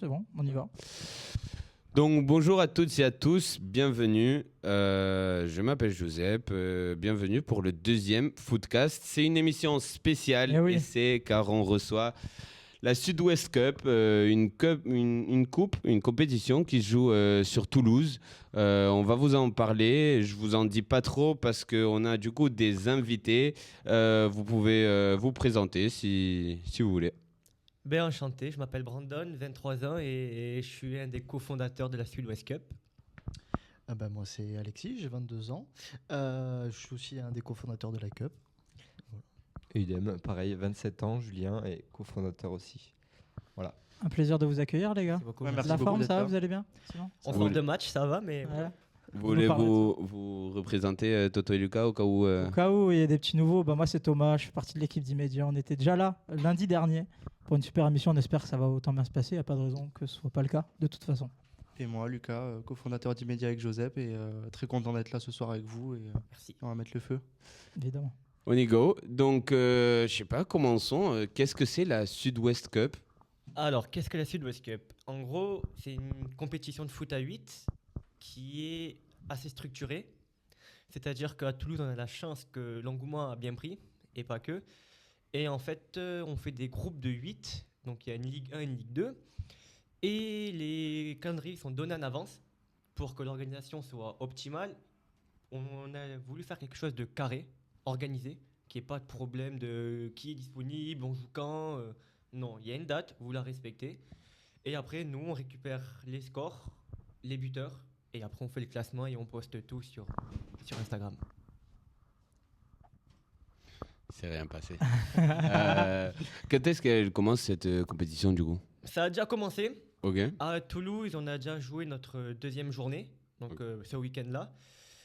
c'est bon, on y va. Donc bonjour à toutes et à tous, bienvenue. Je m'appelle Joseph, bienvenue pour le deuxième Footcast. C'est une émission spéciale oui. et c'est car on reçoit la Sud-Ouest Cup, une coupe, une compétition qui se joue sur Toulouse. On va vous en parler, je vous en dis pas trop parce qu'on a du coup des invités. Vous pouvez vous présenter si vous voulez. Ben enchanté, je m'appelle Brandon, 23 ans et je suis un des cofondateurs de la Sud-Ouest Cup. Moi c'est Alexis, j'ai 22 ans. Je suis aussi un des cofondateurs de la Cup. Voilà. Idem, pareil, 27 ans, Julien est cofondateur aussi. Voilà. Un plaisir de vous accueillir les gars. Merci la beaucoup forme, ça va, là. vous allez bien? En forme de match, ça va, mais... Ouais. Vous voulez vous représenter Toto et Lucas au cas où Au cas où il y a des petits nouveaux, moi c'est Thomas, je fais partie de l'équipe d'Immédiat. On était déjà là lundi dernier pour une super émission, on espère que ça va autant bien se passer, il n'y a pas de raison que ce soit pas le cas de toute façon. Et moi Lucas, cofondateur d'Immédiat avec Joseph et très content d'être là ce soir avec vous et Merci. On va mettre le feu. Évidemment. On y go. Donc je sais pas, commençons. Qu'est-ce que c'est la Sud-Ouest Cup? Alors, qu'est-ce que la Sud-Ouest Cup? En gros, c'est une compétition de foot à 8 qui est assez structurée. C'est-à-dire qu'à Toulouse, on a la chance que l'engouement a bien pris, et pas que. Et en fait, on fait des groupes de 8. Donc, il y a une Ligue 1 et une Ligue 2. Et les calendriers sont donnés en avance pour que l'organisation soit optimale. On a voulu faire quelque chose de carré, organisé, qu'il n'y ait pas de problème de qui est disponible, on joue quand. Non, il y a une date, vous la respectez. Et après, nous, on récupère les scores, les buteurs. Et après, on fait le classement et on poste tout sur Instagram. C'est rien passé. Quand est-ce qu'elle commence cette compétition du coup? Ça a déjà commencé. Ok. À Toulouse, on a déjà joué notre deuxième journée, donc ce week-end-là.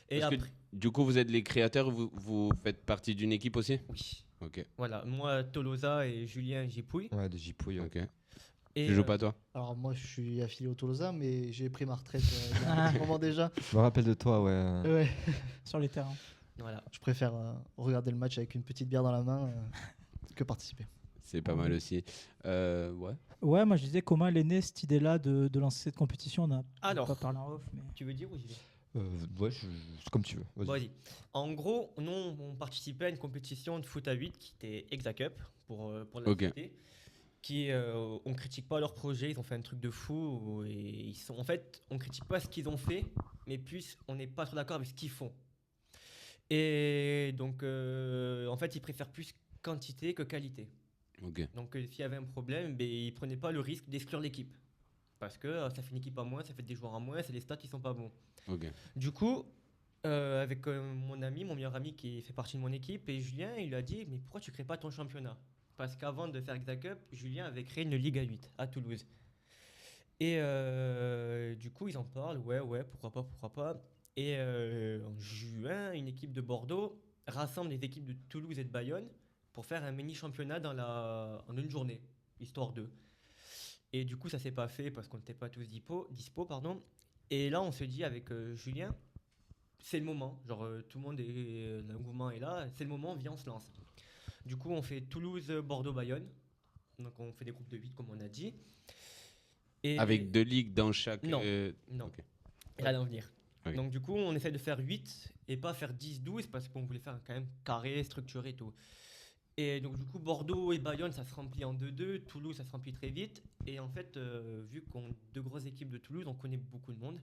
Et Parce après, du coup, vous êtes les créateurs, vous faites partie d'une équipe aussi? oui. Ok. Voilà, moi, Tolosa et Julien Gipouille. Ouais, de Gipouille. Ok. Et, Tu joues pas toi? Alors moi je suis affilié au Toulousain mais j'ai pris ma retraite il y a un petit moment déjà. Je me rappelle de toi, ouais. Ouais. Sur les terrains. Voilà. Je préfère regarder le match avec une petite bière dans la main que participer. C'est pas mal aussi. Ouais. Ouais, moi je disais comment elle est née cette idée-là de lancer cette compétition, on n'a Alors. pas parlé en off. Mais... Tu veux dire ou j'y vais? Ouais, c'est comme tu veux. Vas-y. Vas-y. En gros, nous, on participait à une compétition de foot à 8 qui était Exacup pour la Ok. cité. On critique pas leur projet, ils ont fait un truc de fou. Et en fait, on critique pas ce qu'ils ont fait, mais plus on n'est pas trop d'accord avec ce qu'ils font. Et donc, en fait, ils préfèrent plus quantité que qualité. Ok. Donc, s'il y avait un problème, ils prenaient pas le risque d'exclure l'équipe. Parce que ça fait une équipe à moins, ça fait des joueurs à moins, c'est les stats qui sont pas bons. Ok. Du coup, avec mon meilleur ami qui fait partie de mon équipe, et Julien, il lui a dit, mais pourquoi tu crées pas ton championnat? Parce qu'avant de faire Exacup, Julien avait créé une Ligue à 8 à Toulouse. Et du coup, ils en parlent, ouais, pourquoi pas. Et en juin, une équipe de Bordeaux rassemble les équipes de Toulouse et de Bayonne pour faire un mini-championnat en une journée, histoire d'eux. Et du coup, ça s'est pas fait parce qu'on n'était pas tous dispo, pardon. Et là, on se dit avec Julien, c'est le moment. Genre, tout le monde l'engouement est là, c'est le moment, viens, on se lance. Du coup, on fait Toulouse, Bordeaux, Bayonne. Donc, on fait des groupes de 8, comme on a dit. Avec 2 ligues dans chaque. Non. Ok. Là, d'en venir. Ok. Donc, du coup, on essaie de faire 8 et pas faire 10-12 parce qu'on voulait faire quand même carré, structuré et tout. Et donc, du coup, Bordeaux et Bayonne, ça se remplit en 2-2. Toulouse, ça se remplit très vite. Et en fait, vu qu'on a deux grosses équipes de Toulouse, on connaît beaucoup de monde.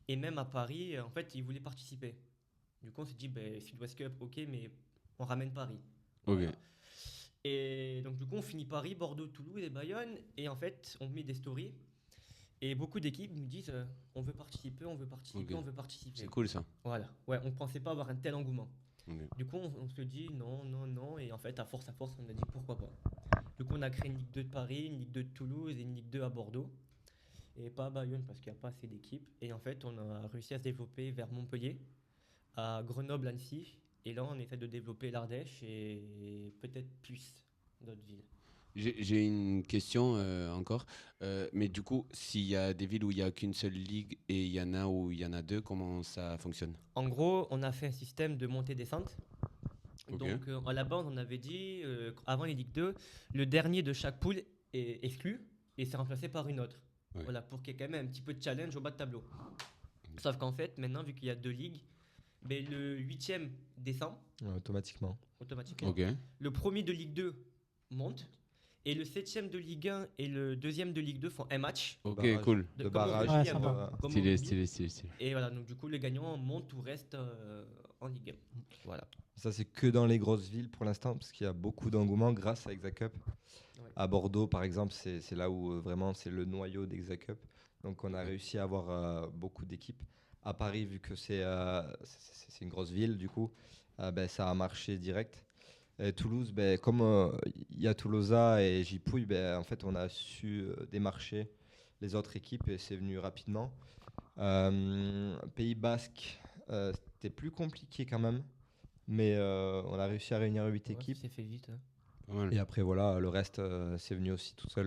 Et même à Paris, en fait, ils voulaient participer. Du coup, on s'est dit, Sud-Ouest Cup, ok, mais on ramène Paris. Ok. Voilà. Et donc, du coup, on finit Paris, Bordeaux, Toulouse et Bayonne. Et en fait, on met des stories. Et beaucoup d'équipes nous disent, on veut participer, on veut participer, Ok. on veut participer. C'est cool ça. Voilà. Ouais, on pensait pas avoir un tel engouement. Ok. Du coup, on se dit non. Et en fait, à force, on a dit pourquoi pas. Du coup, on a créé une Ligue 2 de Paris, une Ligue 2 de Toulouse et une Ligue 2 à Bordeaux. Et pas à Bayonne parce qu'il n'y a pas assez d'équipes. Et en fait, on a réussi à se développer vers Montpellier, à Grenoble, Annecy. Et là, on essaie de développer l'Ardèche et peut-être plus d'autres villes. J'ai une question encore. Mais du coup, s'il y a des villes où il n'y a qu'une seule ligue et il y en a où il y en a deux, comment ça fonctionne? En gros, on a fait un système de montée-descente. Ok. Donc, à la base, on avait dit, avant les Ligue 2, le dernier de chaque poule est exclu et c'est remplacé par une autre. Ouais. Voilà, pour qu'il y ait quand même un petit peu de challenge au bas de tableau. Sauf qu'en fait, maintenant, vu qu'il y a 2 ligues, ben, le 8e descend Automatiquement. automatiquement. Ok. Le premier de Ligue 2 monte. Et le 7e de Ligue 1 et le 2e de Ligue 2 font un match. Ok, Barrage. cool. De comme au barrage. rugby, Ouais, un sympa. peu, comme au Stylé, rugby. stylé, stylé, stylé. Et voilà, donc du coup, le gagnant monte ou reste en Ligue 1. Voilà. Ça, c'est que dans les grosses villes pour l'instant, parce qu'il y a beaucoup d'engouement grâce à Exacup. Ouais. À Bordeaux, par exemple, c'est là où vraiment c'est le noyau d'Exacup. Donc, on a réussi à avoir beaucoup d'équipes. À Paris, vu que c'est une grosse ville, du coup, ben, ça a marché direct. Et Toulouse, ben, comme il y a Toulousa et Gipouille, ben, en fait, on a su démarcher les autres équipes et c'est venu rapidement. Pays Basque, c'était plus compliqué quand même, mais on a réussi à réunir 8 Ouais, équipes. c'est fait vite. Hein. Pas mal. Et après, voilà, le reste, c'est venu aussi tout seul.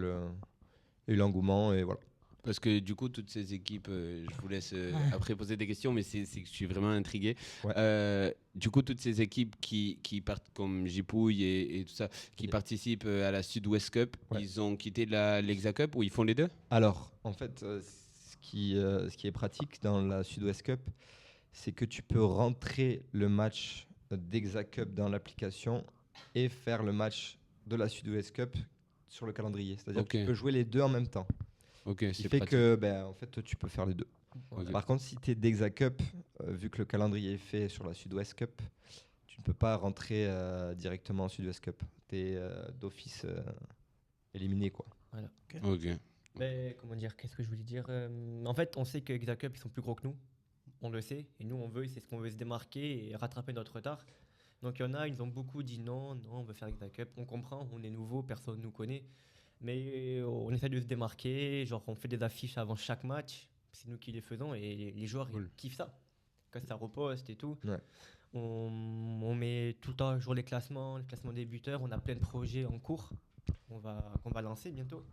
Il y a eu l'engouement et voilà. Parce que du coup, toutes ces équipes, je vous laisse après poser des questions, mais c'est que je suis vraiment intrigué. Ouais. Du coup, toutes ces équipes qui partent comme Gipouille et tout ça, qui Et- participent à la Sud-Ouest Cup, Ouais. ils ont quitté l'Exacup ou ils font les deux? Alors, en fait, ce qui est pratique dans la Sud-Ouest Cup, c'est que tu peux rentrer le match d'Exacup dans l'application et faire le match de la Sud-Ouest Cup sur le calendrier. C'est-à-dire Ok. que tu peux jouer les deux en même temps. Ok, Ce qui c'est fait pratique. que, ben, en fait, tu peux faire les deux. Ok. Par contre, si tu es d'Exacup, vu que le calendrier est fait sur la Sud-Ouest Cup, tu ne peux pas rentrer directement en Sud-Ouest Cup. Tu es d'office éliminé, quoi. Ok. Mais comment dire, qu'est-ce que je voulais dire En fait, on sait que Exacup, ils sont plus gros que nous. On le sait. Et nous, c'est ce qu'on veut se démarquer et rattraper notre retard. Donc il y en a, ils ont beaucoup dit non, on veut faire Exacup. On comprend, on est nouveau, personne ne nous connaît. Mais on essaie de se démarquer. Genre, on fait des affiches avant chaque match. C'est nous qui les faisons et les joueurs Cool. ils kiffent ça. Quand ça reposte et tout. Ouais. On met tout le temps à jour les classements des buteurs. On a plein de projets en cours qu'on va lancer bientôt.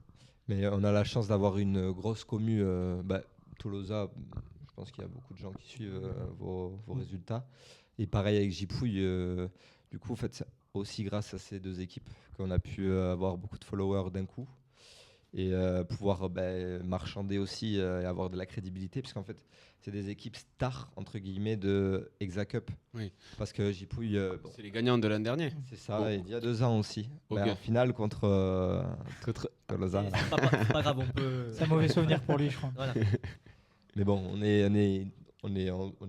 Mais on a la chance d'avoir une grosse commu. Tolosa, je pense qu'il y a beaucoup de gens qui suivent vos résultats. Et pareil avec Gipouille. Du coup, en fait, c'est aussi grâce à ces deux équipes qu'on a pu avoir beaucoup de followers d'un coup. Et pouvoir marchander aussi et avoir de la crédibilité. Parce qu'en fait, c'est des équipes stars, entre guillemets, de Exacup. Oui. Parce que Gipouille, C'est les gagnants de l'an dernier. c'est ça, Oh. et il y a 2 ans aussi. Ok. En finale contre Tolosa. C'est pas grave, on peut. C'est un mauvais souvenir pour lui, je crois. Voilà. Mais bon, on est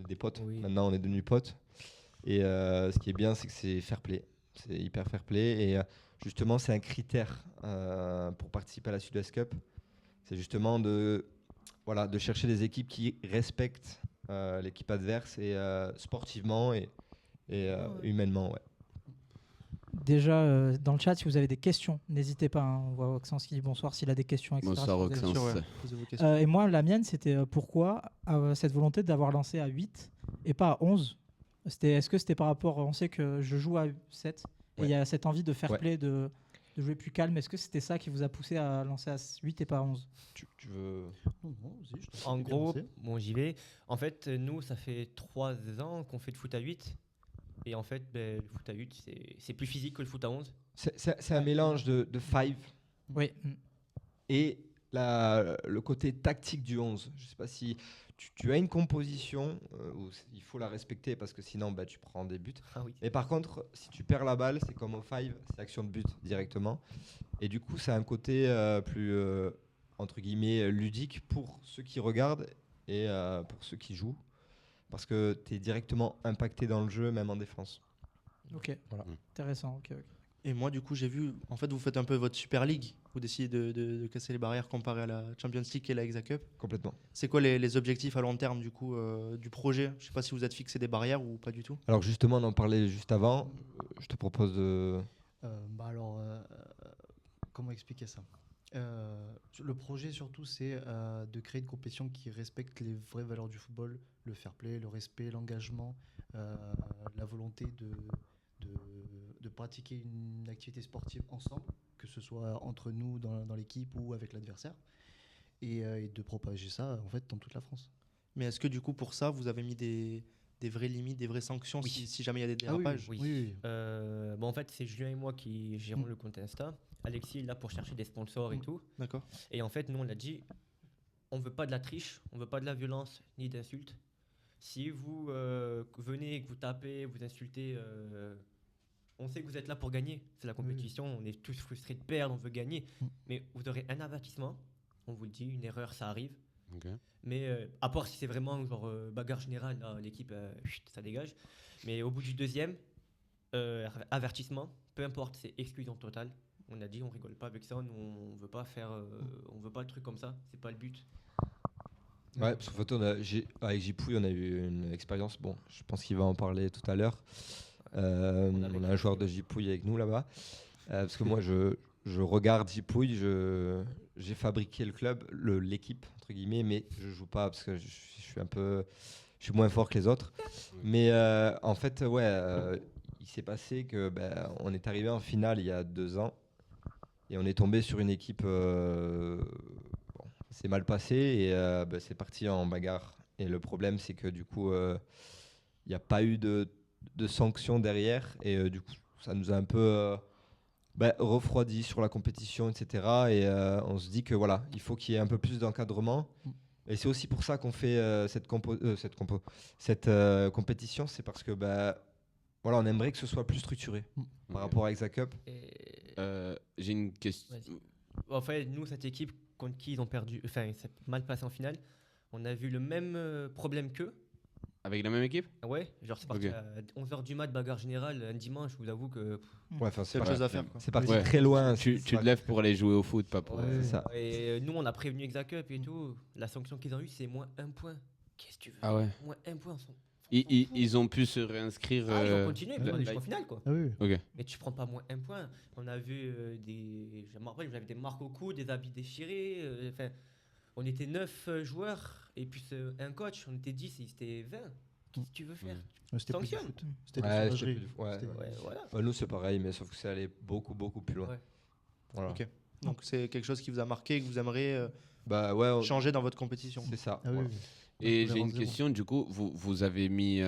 des potes. Oui. Maintenant, on est devenus potes. Et ce qui est bien, c'est que c'est fair play. C'est hyper fair play. Et justement, c'est un critère pour participer à la Sud-Est Cup. C'est justement de chercher des équipes qui respectent l'équipe adverse et sportivement et humainement. Ouais. Déjà, dans le chat, si vous avez des questions, n'hésitez pas. Hein. On voit Oxens qui dit bonsoir s'il a des questions, etc. Bonsoir, si vous avez- Oxens. Posez vos questions. Et moi, la mienne, c'était pourquoi cette volonté d'avoir lancé à 8 et pas à 11 Est-ce que c'était par rapport, on sait que je joue à 7 et il y a cette envie de fair Ouais. play, de jouer plus calme. Est-ce que c'était ça qui vous a poussé à lancer à 8 et pas à 11 Tu veux. Non, vas-y, je te En laisse gros, commencer. bon, j'y vais. En fait, nous, ça fait 3 ans qu'on fait le foot à 8. Et en fait, le foot à 8, c'est plus physique que le foot à 11. C'est un mélange de 5 Oui. et le côté tactique du 11. Je ne sais pas si tu as une composition où il faut la respecter parce que sinon tu prends des buts. Ah oui. Et par contre, si tu perds la balle, c'est comme au 5, c'est action de but directement. Et du coup, ça a un côté plus, entre guillemets, ludique pour ceux qui regardent et pour ceux qui jouent. Parce que tu es directement impacté dans le jeu, même en défense. Ok. Voilà. Intéressant. Ok. Et moi, du coup, j'ai vu, en fait, vous faites un peu votre Super League. Vous décidez de casser les barrières comparé à la Champions League et la Exacup. Complètement. C'est quoi les objectifs à long terme, du coup, du projet? Je sais pas si vous êtes fixé des barrières ou pas du tout. Alors justement, on en parlait juste avant. Je te propose de... Comment expliquer ça? Le projet surtout, c'est de créer une compétition qui respecte les vraies valeurs du football, le fair play, le respect, l'engagement, la volonté de pratiquer une activité sportive ensemble, que ce soit entre nous dans l'équipe ou avec l'adversaire, et de propager ça en fait dans toute la France. Mais est-ce que, du coup, pour ça, vous avez mis des vraies limites, des vraies sanctions Oui. si jamais il y a des Ah oui, dérapages? Oui. Bon, en fait, c'est Julien et moi qui gérons le compte Insta. Alexis est là pour chercher des sponsors et tout. D'accord. Et en fait, nous, on l'a dit, on veut pas de la triche, on veut pas de la violence ni d'insultes. Si vous venez, que vous tapez, vous insultez, on sait que vous êtes là pour gagner. C'est la compétition, on est tous frustrés de perdre, on veut gagner. Mais vous aurez un avertissement, on vous le dit, une erreur, ça arrive. Ok. Mais à part si c'est vraiment genre bagarre générale, là, l'équipe, chut, ça dégage. Mais au bout du deuxième, avertissement, peu importe, c'est exclusion totale. On a dit, on rigole pas avec ça, nous, on veut pas faire, on veut pas le truc comme ça, c'est pas le but. Ouais, parce qu'en fait, avec Jipouille, on a eu une expérience. Bon, je pense qu'il va en parler tout à l'heure. On a un joueur de Jipouille avec nous là-bas. Parce que moi, je regarde Jipouille, j'ai fabriqué le club, l'équipe, entre guillemets, mais je joue pas parce que je suis moins fort que les autres. Mais en fait, il s'est passé que on est arrivé en finale il y a 2 ans et on est tombé sur une équipe. C'est mal passé et c'est parti en bagarre. Et le problème, c'est que du coup, il n'y a pas eu de sanctions derrière. Et du coup, ça nous a un peu refroidi sur la compétition, etc. Et on se dit que voilà, il faut qu'il y ait un peu plus d'encadrement. Et c'est aussi pour ça qu'on fait cette compétition. C'est parce que voilà, on aimerait que ce soit plus structuré par rapport à Exacup. J'ai une question. Vas-y. En fait, nous, cette équipe contre qui ils ont perdu, enfin, c'est mal passé en finale, on a vu le même problème qu'eux. Avec la même équipe? Ouais, genre c'est parti Ok. à 11h du mat, bagarre générale, un dimanche, je vous avoue que. Ouais, enfin, C'est autre chose à faire, quoi. C'est parti Ouais. très loin. Tu te lèves pour aller jouer au foot, pas pour. C'est ça. Et nous, on a prévenu Exacup et tout. La sanction qu'ils ont eue, c'est moins 1 point. Qu'est-ce que tu veux? Ah ouais. Moins 1 point. Ils ont pu se réinscrire. Ils ont continué, la- pour aller la- jusqu'au final, quoi. Ah oui. Ok. Mais tu prends pas moins 1 point. On a vu je me rappelle, j'avais des marques au cou, des habits déchirés. Enfin, on était 9 joueurs et puis un coach, on était 10 et c'était 20. Qu'est-ce que tu veux faire? Ouais, c'était plus du Sanctionne. foot. C'était de Ouais, la c'était sauvagerie. plus- ouais. C'était- Ouais, voilà. Nous, c'est pareil, mais sauf que c'est allé beaucoup, beaucoup plus loin. Ouais. Voilà. Ok. Donc c'est quelque chose qui vous a marqué et que vous aimeriez changer dans votre compétition. C'est ça. Ah oui, voilà. oui. Et On j'ai verra une zéro. question, du coup, vous avez mis.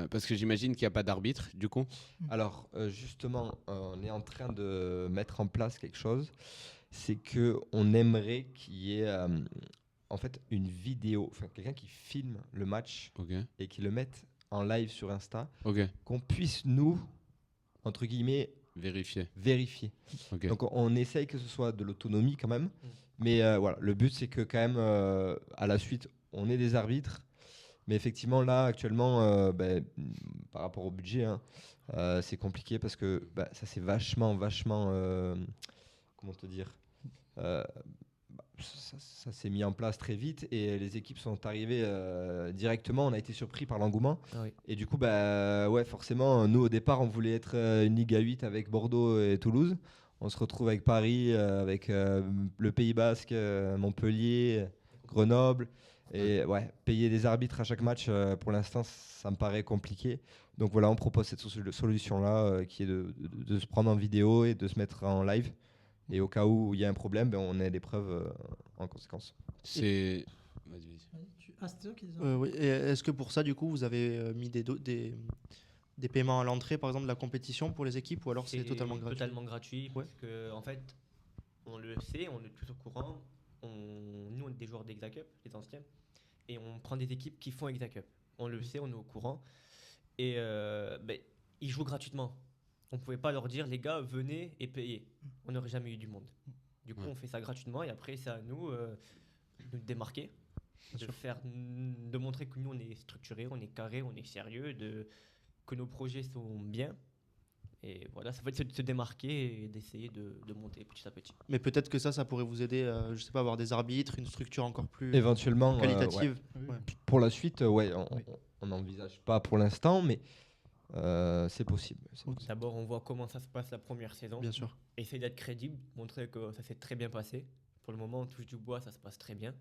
Parce que j'imagine qu'il n'y a pas d'arbitre, du coup. Alors, justement, on est en train de mettre en place quelque chose. C'est que on aimerait qu'il y ait en fait une vidéo, enfin quelqu'un qui filme le match Ok. et qui le mette en live sur Insta, Ok. qu'on puisse nous, entre guillemets, Vérifier. vérifier. Ok. Donc on essaye que ce soit de l'autonomie quand même. Mais voilà, le but c'est que quand même à la suite on ait des arbitres. Mais effectivement là actuellement par rapport au budget hein, c'est compliqué parce que ça c'est vachement comment te dire ça s'est mis en place très vite et les équipes sont arrivées directement. On a été surpris par l'engouement. Ah oui. Et du coup, forcément, nous au départ, on voulait être une Ligue A8 avec Bordeaux et Toulouse. On se retrouve avec Paris, avec le Pays Basque, Montpellier, Grenoble. Et payer des arbitres à chaque match, pour l'instant, ça me paraît compliqué. Donc voilà, on propose cette solution-là qui est de se prendre en vidéo et de se mettre en live. Et au cas où il y a un problème, on a des preuves en conséquence. C'est. Vas-y. Ah, c'était toi qui disais. Oui. Et est-ce que pour ça, du coup, vous avez mis des paiements à l'entrée, par exemple, de la compétition pour les équipes, ou alors c'est totalement gratuit? Totalement gratuit. Ouais. Parce que, en fait, on le sait, on est tous au courant. Nous, on est des joueurs d'Exacup, les anciens. Et on prend des équipes qui font Exacup. On le sait, on est au courant. Et ils jouent gratuitement. On ne pouvait pas leur dire, les gars, venez et payez. On n'aurait jamais eu du monde. Du coup, on fait ça gratuitement et après, c'est à nous de nous démarquer, de montrer que nous, on est structuré, on est carré, on est sérieux, que nos projets sont bien. Et voilà, ça fait de se démarquer et d'essayer de monter petit à petit. Mais peut-être que ça pourrait vous aider, je sais pas, à avoir des arbitres, une structure encore plus Éventuellement, qualitative. Oui. pour la suite, on n'envisage pas pour l'instant, mais c'est possible. D'abord, on voit comment ça se passe la première saison. Bien sûr. Essayer d'être crédible, montrer que ça s'est très bien passé. Pour le moment, on touche du bois, ça se passe très bien.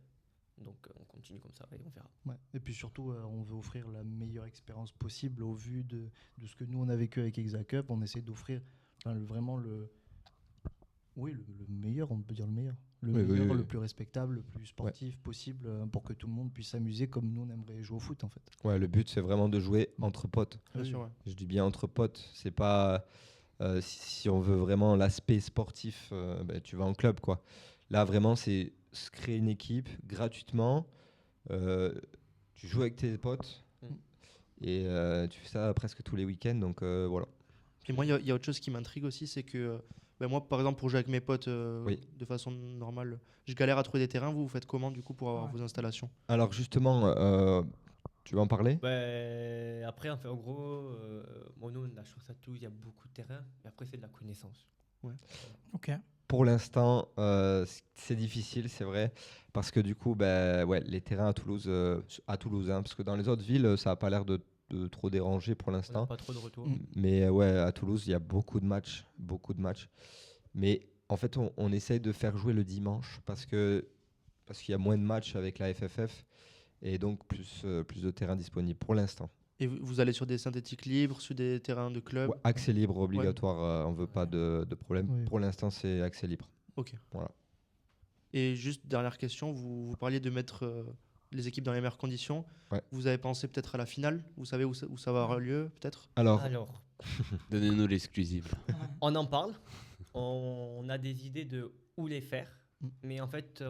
Donc on continue comme ça et on verra. Ouais. Et puis surtout, on veut offrir la meilleure expérience possible au vu de ce que nous on a vécu avec Exacup. On essaie d'offrir vraiment le meilleur, on peut dire le meilleur. Le plus respectable, le plus sportif possible pour que tout le monde puisse s'amuser comme nous on aimerait jouer au foot en fait. Ouais, le but c'est vraiment de jouer entre potes. Bien sûr, ouais. Je dis bien entre potes. C'est pas si on veut vraiment l'aspect sportif, tu vas en club quoi. Là vraiment c'est se créer une équipe gratuitement. Tu joues avec tes potes et tu fais ça presque tous les week-ends. Donc voilà. Et moi, il y a autre chose qui m'intrigue aussi, c'est que moi, par exemple, pour jouer avec mes potes de façon normale, je galère à trouver des terrains. Vous faites comment du coup pour avoir vos installations? Alors justement, tu vas en parler? Après, en fait, en gros, nous, on a la chance à Toulouse, il y a beaucoup de terrains. Et après, c'est de la connaissance. Ok. Pour l'instant, c'est difficile, c'est vrai, parce que du coup, les terrains à Toulouse, hein, parce que dans les autres villes, ça n'a pas l'air de trop déranger pour On n'a l'instant. pas trop de retours. Mais à Toulouse, il y a beaucoup de matchs. Mais en fait, on essaye de faire jouer le dimanche parce qu'il y a moins de matchs avec la FFF et donc plus de terrains disponibles pour l'instant. Et vous allez sur des synthétiques libres, sur des terrains de club? Ouais, accès libre obligatoire, on veut pas de problème. Oui. Pour l'instant, c'est accès libre. Ok. Voilà. Et juste dernière question, vous parliez de mettre les équipes dans les meilleures conditions. Ouais. Vous avez pensé peut-être à la finale? Vous savez où ça va avoir lieu peut-être? Alors, Alors, Donnez-nous l'exclusive. on en parle. On a des idées de où les faire. Mm. Mais en fait,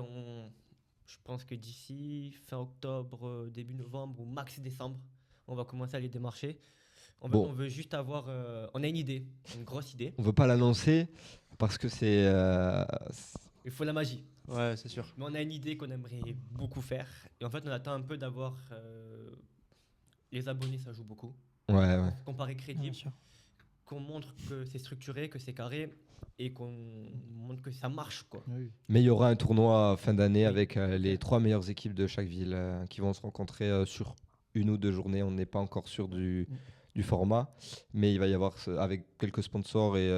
je pense que d'ici fin octobre, début novembre ou max décembre, on va commencer à les démarcher. Bon. On veut juste avoir... on a une idée, une grosse idée. on veut pas l'annoncer parce que c'est Il faut la magie. Ouais, c'est sûr. Mais on a une idée qu'on aimerait beaucoup faire. Et en fait, on attend un peu d'avoir... les abonnés, ça joue beaucoup. ouais. Qu'on paraît Bien crédible, sûr. qu'on montre que c'est structuré, que c'est carré et qu'on montre que ça marche, quoi. Oui. Mais il y aura un tournoi fin d'année Oui. avec les 3 meilleures équipes de chaque ville qui vont se rencontrer sur 1 ou 2 journées. On n'est pas encore sûr du format, mais il va y avoir avec quelques sponsors et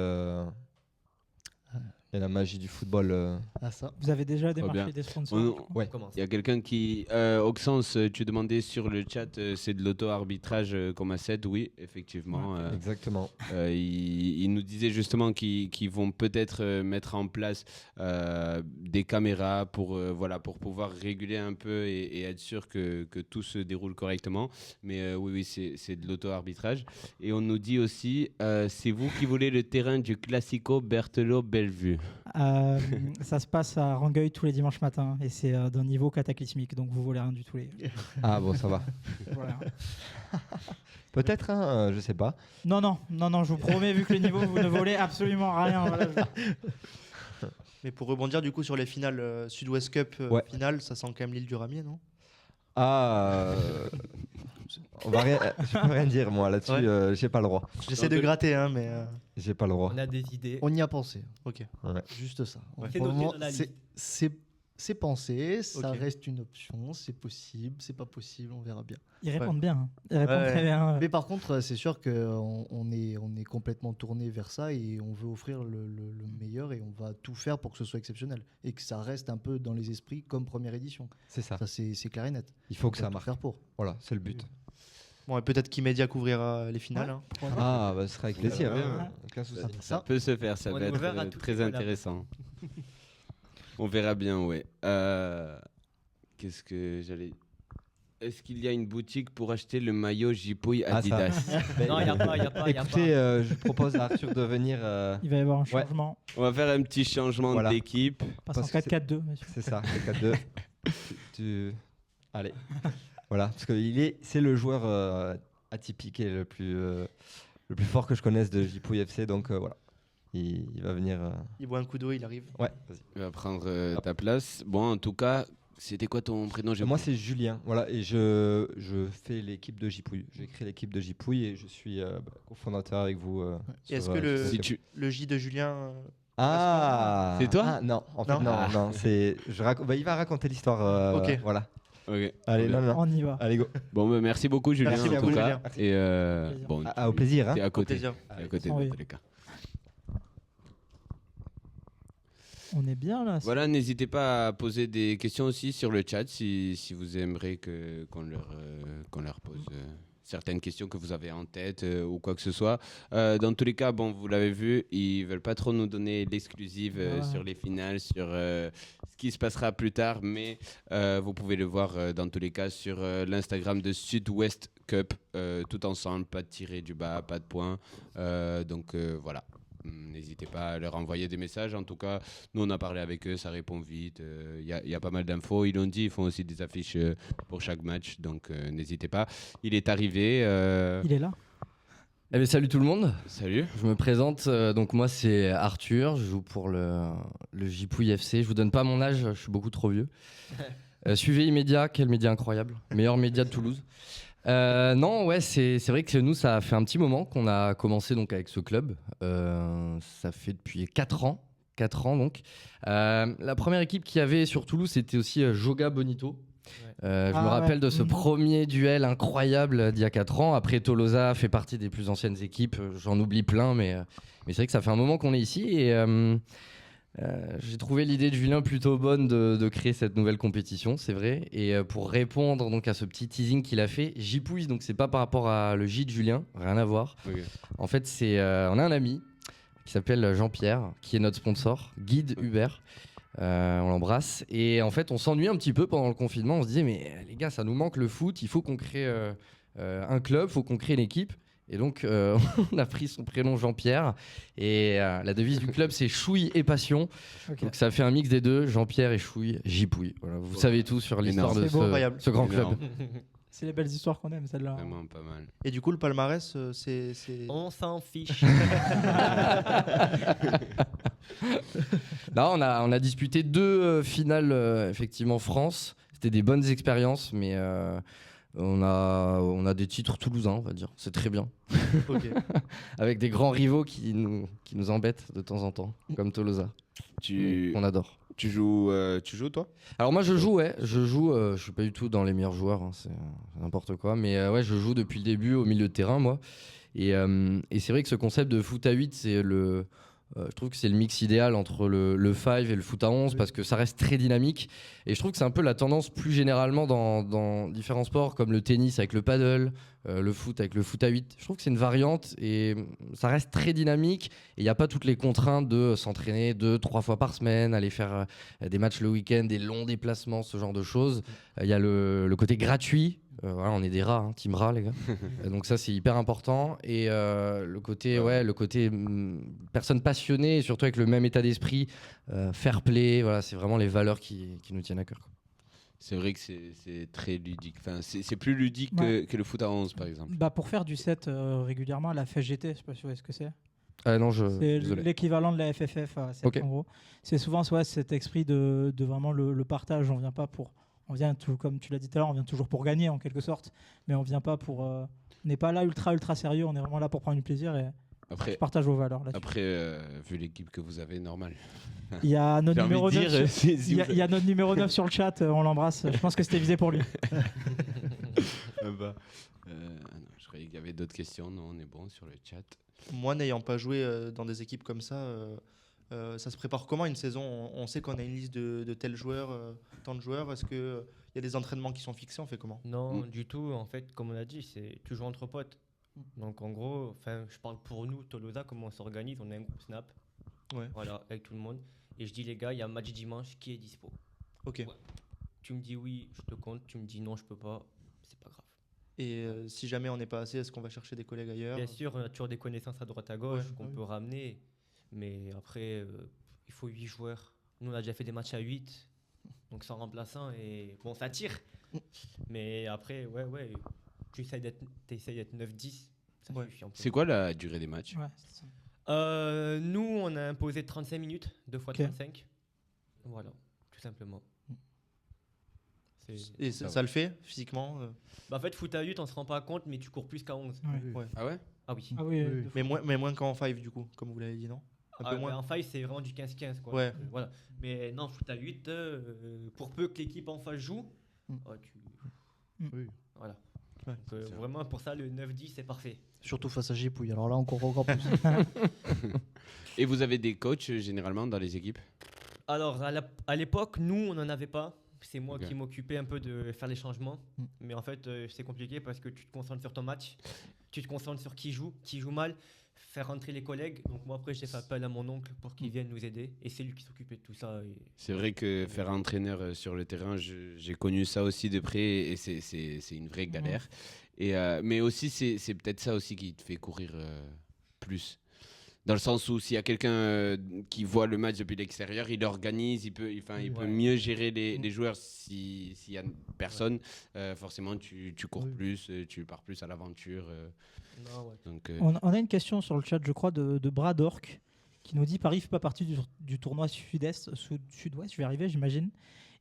la magie du football. Ah ça. Vous avez déjà bien. démarché des sponsors? On- du coup Ouais. On commence. Il y a quelqu'un qui... Oxens, tu demandais sur le chat, c'est de l'auto-arbitrage comme asset. Oui, effectivement. Exactement. Il nous disait justement qu'ils vont peut-être mettre en place des caméras pour pouvoir réguler un peu et être sûr que tout se déroule correctement. Mais oui, c'est de l'auto-arbitrage. Et on nous dit aussi, c'est vous qui voulez le terrain du Classico Berthelot-Bellevue. Ça se passe à Rangueil tous les dimanches matins et c'est d'un niveau cataclysmique, donc vous volez rien du tout. Ah bon, ça va. Voilà. Peut-être, hein, je sais pas. Non, je vous promets, vu que le niveau, vous ne volez absolument rien. Voilà, Mais pour rebondir du coup sur les finales Sud-Ouest Cup Ouais. finale, ça sent quand même l'île du Ramier, non? Ah, on va rien, je peux rien dire moi là-dessus. Ouais. J'ai pas le droit. J'essaie de gratter, hein, mais J'ai pas le droit. On a des idées. On y a pensé. ok. Juste ça. Ouais. C'est Pour le noté moment, dans la c'est- liste. c'est pensé, ça Ok. reste une option, c'est possible, c'est pas possible, on verra bien. Ils répondent bien. Hein. Ils répondent Ouais. très bien. Mais par contre, c'est sûr qu'on on est complètement tourné vers ça et on veut offrir le meilleur et on va tout faire pour que ce soit exceptionnel et que ça reste un peu dans les esprits comme première édition. C'est ça. Ça, c'est clair et net. Il faut que On va ça tout marche. faire pour. Voilà, c'est le but. Bon, et peut-être qu'Imedia couvrira les finales. hein. Ah, bah, ce sera avec plaisir. Ouais. Hein. Aucun souci. Ça peut se faire, ça On va est être ouvert à toutes très les collabs. intéressant. On verra bien, ouais. Qu'est-ce que j'allais... Est-ce qu'il y a une boutique pour acheter le maillot Jipouille Ah, ça. Adidas? Mais- Non, il n'y a pas, il n'y a pas. y a Écoutez, je propose à Arthur de venir. Il va y avoir un Ouais. changement. On va faire un petit changement Voilà. d'équipe. Passe en Parce que 4-4-2, monsieur. C'est ça, le 4-2. Allez. Voilà, parce que c'est le joueur atypique et le plus fort que je connaisse de Jipouille FC. Donc voilà, il va venir. Il voit un coup d'eau, il arrive. Ouais, vas-y. Il va prendre ta place. Bon, en tout cas, c'était quoi ton prénom? Moi, c'est Julien. Voilà, et je fais l'équipe de Jipouille. J'ai créé l'équipe de Jipouille et je suis cofondateur avec vous. Et est-ce que le- Si tu... Le J de Julien. Ah, C'est toi? Ah, non, en fait, Non. non. C'est, il va raconter l'histoire. Ok. Voilà. Ok. Allez, non. On y va. Allez, go. Bon, bah, merci beaucoup, Julien, Merci en à tout vous, cas. Julien. Et Plaisir. bon, Au plaisir. Hein. t'es à Au côté. plaisir. T'es à côté, Oui. dans tous les cas. On est bien là. Voilà, n'hésitez pas à poser des questions aussi sur le chat si vous aimeriez qu'on leur pose certaines questions que vous avez en tête ou quoi que ce soit. Dans tous les cas, bon, vous l'avez vu, ils veulent pas trop nous donner l'exclusive Ouais. sur les finales, sur ce qui se passera plus tard, mais vous pouvez le voir dans tous les cas sur l'Instagram de Sud-Ouest Cup, tout ensemble, pas de tiré du bas, pas de points. Donc voilà. n'hésitez pas à leur envoyer des messages. En tout cas, nous, on a parlé avec eux, ça répond vite. Il y a pas mal d'infos. Ils l'ont dit, ils font aussi des affiches pour chaque match. Donc, n'hésitez pas. Il est arrivé. Il est là. Eh bien, salut tout le monde. Salut. Je me présente. Donc moi, c'est Arthur. Je joue pour le Gipouille FC. Je vous donne pas mon âge. Je suis beaucoup trop vieux. Suivez Immédiat. Quel média incroyable. Meilleur média de Toulouse. Non, ouais, c'est vrai que nous, ça fait un petit moment qu'on a commencé donc avec ce club. Ça fait depuis 4 ans. 4 ans donc. La première équipe qu'il y avait sur Toulouse, c'était aussi Joga Bonito. Je me rappelle de ce premier duel incroyable d'il y a 4 ans. Après, Tolosa fait partie des plus anciennes équipes. J'en oublie plein, mais c'est vrai que ça fait un moment qu'on est ici. Et j'ai trouvé l'idée de Julien plutôt bonne de créer cette nouvelle compétition, c'est vrai. Et pour répondre donc à ce petit teasing qu'il a fait, Gipouille, donc c'est pas par rapport à le J de Julien, rien à voir. Okay. En fait, on a un ami qui s'appelle Jean-Pierre, qui est notre sponsor, guide Uber. On l'embrasse. Et en fait, on s'ennuie un petit peu pendant le confinement. On se disait, mais les gars, ça nous manque le foot. Il faut qu'on crée un club, il faut qu'on crée une équipe. Et donc, on a pris son prénom Jean-Pierre. Et la devise du club, c'est Chouille et Passion. Okay. Donc, ça fait un mix des deux, Jean-Pierre et Chouille, Gipouille. Voilà, vous savez tout sur l'histoire de ce grand club. C'est les belles histoires qu'on aime, celle-là. Vraiment pas mal. Et du coup, le palmarès, c'est... On s'en fiche. Là, on a disputé 2 finales, effectivement, France. C'était des bonnes expériences, mais on a des titres toulousains, on va dire. C'est très bien. Okay. Avec des grands rivaux qui nous embêtent de temps en temps, comme Tolosa. On adore. Tu joues toi? Alors moi je joue, je suis pas du tout dans les meilleurs joueurs, hein, c'est n'importe quoi, mais ouais, je joue depuis le début au milieu de terrain moi, et c'est vrai que ce concept de foot à 8, c'est je trouve que c'est le mix idéal entre le 5 et le foot à 11 parce que ça reste très dynamique, et je trouve que c'est un peu la tendance plus généralement dans différents sports comme le tennis avec le paddle, le foot avec le foot à 8. Je trouve que c'est une variante et ça reste très dynamique, et il n'y a pas toutes les contraintes de s'entraîner 2-3 fois par semaine, aller faire des matchs le week-end, des longs déplacements, ce genre de choses. Il y a le côté gratuit. Voilà, on est des rats, hein, team rats les gars. Donc ça c'est hyper important, et le côté personne passionnée, et surtout avec le même état d'esprit, fair play, voilà, c'est vraiment les valeurs qui nous tiennent à cœur, quoi. C'est vrai que c'est très ludique. Enfin, c'est plus ludique que le foot à 11 par exemple. Bah, pour faire du 7 régulièrement, la FGT, je sais pas si vous voyez ce que c'est. Non, c'est l'équivalent de la FFF à 7, okay. En gros. C'est souvent cet esprit de vraiment le partage. On vient pas pour... On vient, comme tu l'as dit tout à l'heure, on vient toujours pour gagner en quelque sorte, mais on vient pas pour... on n'est pas là ultra sérieux, on est vraiment là pour prendre du plaisir, et je partage vos valeurs là-dessus. Après, vu l'équipe que vous avez, normal. Il y a notre numéro 9 il y a notre numéro 9 sur le chat, on l'embrasse. Je pense que c'était visé pour lui. Je croyais qu'il y avait d'autres questions. Non, on est bon sur le chat. Moi, n'ayant pas joué dans des équipes comme ça, ça se prépare comment une saison? On sait qu'on a une liste de tels joueurs, tant de joueurs. Est-ce qu'il y a des entraînements qui sont fixés? On fait comment? Non, du tout. En fait, comme on a dit, c'est toujours entre potes. Donc en gros, je parle pour nous, Tolosa, comment on s'organise. On a un groupe Snap. Ouais. Voilà, avec tout le monde. Et je dis, les gars, il y a un match dimanche, qui est dispo? Ok. Ouais. Tu me dis oui, je te compte. Tu me dis non, je peux pas. C'est pas grave. Et si jamais on n'est pas assez, est-ce qu'on va chercher des collègues ailleurs? Bien sûr, on a toujours des connaissances à droite à gauche qu'on peut ramener. Mais après, il faut 8 joueurs. Nous, on a déjà fait des matchs à 8. Donc sans remplaçant. Et bon, ça tire. Mais après, tu essayes d'être 9-10. Ça suffit un peu. C'est quoi la durée des matchs? Nous, on a imposé 35 minutes, 2 fois 35. Voilà, tout simplement. Et ça le fait physiquement? En fait, foot à 8, on se rend pas compte, mais tu cours plus qu'à 11. Ouais. Ah ouais? Ah oui. Ah oui. Mais moins qu'en 5 du coup, comme vous l'avez dit, non? Un peu moins. En 5, c'est vraiment du 15-15. Quoi. Ouais. Voilà. Mais non, foot à 8, pour peu que l'équipe en face joue, Oui. Voilà. Ouais. Donc, vraiment, pour ça, le 9-10, c'est parfait. Surtout face à Gipouille, alors là, on court encore plus. Et vous avez des coachs généralement dans les équipes? Alors, à l'époque, nous, on n'en avait pas. C'est moi qui m'occupais un peu de faire les changements. Mais en fait, c'est compliqué parce que tu te concentres sur ton match. Tu te concentres sur qui joue mal, faire rentrer les collègues. Donc moi, après, j'ai fait appel à mon oncle pour qu'il vienne nous aider. Et c'est lui qui s'occupait de tout ça. C'est vrai que faire entraîneur sur le terrain, j'ai connu ça aussi de près et c'est une vraie galère. Et, mais aussi, c'est peut-être ça aussi qui te fait courir plus. Dans le sens où s'il y a quelqu'un qui voit le match depuis l'extérieur, il organise, il peut mieux gérer les joueurs. S'il y a personne, forcément tu cours plus, tu pars plus à l'aventure. Donc, on a une question sur le chat, je crois, de Bradork, qui nous dit Paris ne fait pas partie du tournoi sud-est, sud-ouest, je vais arriver, j'imagine.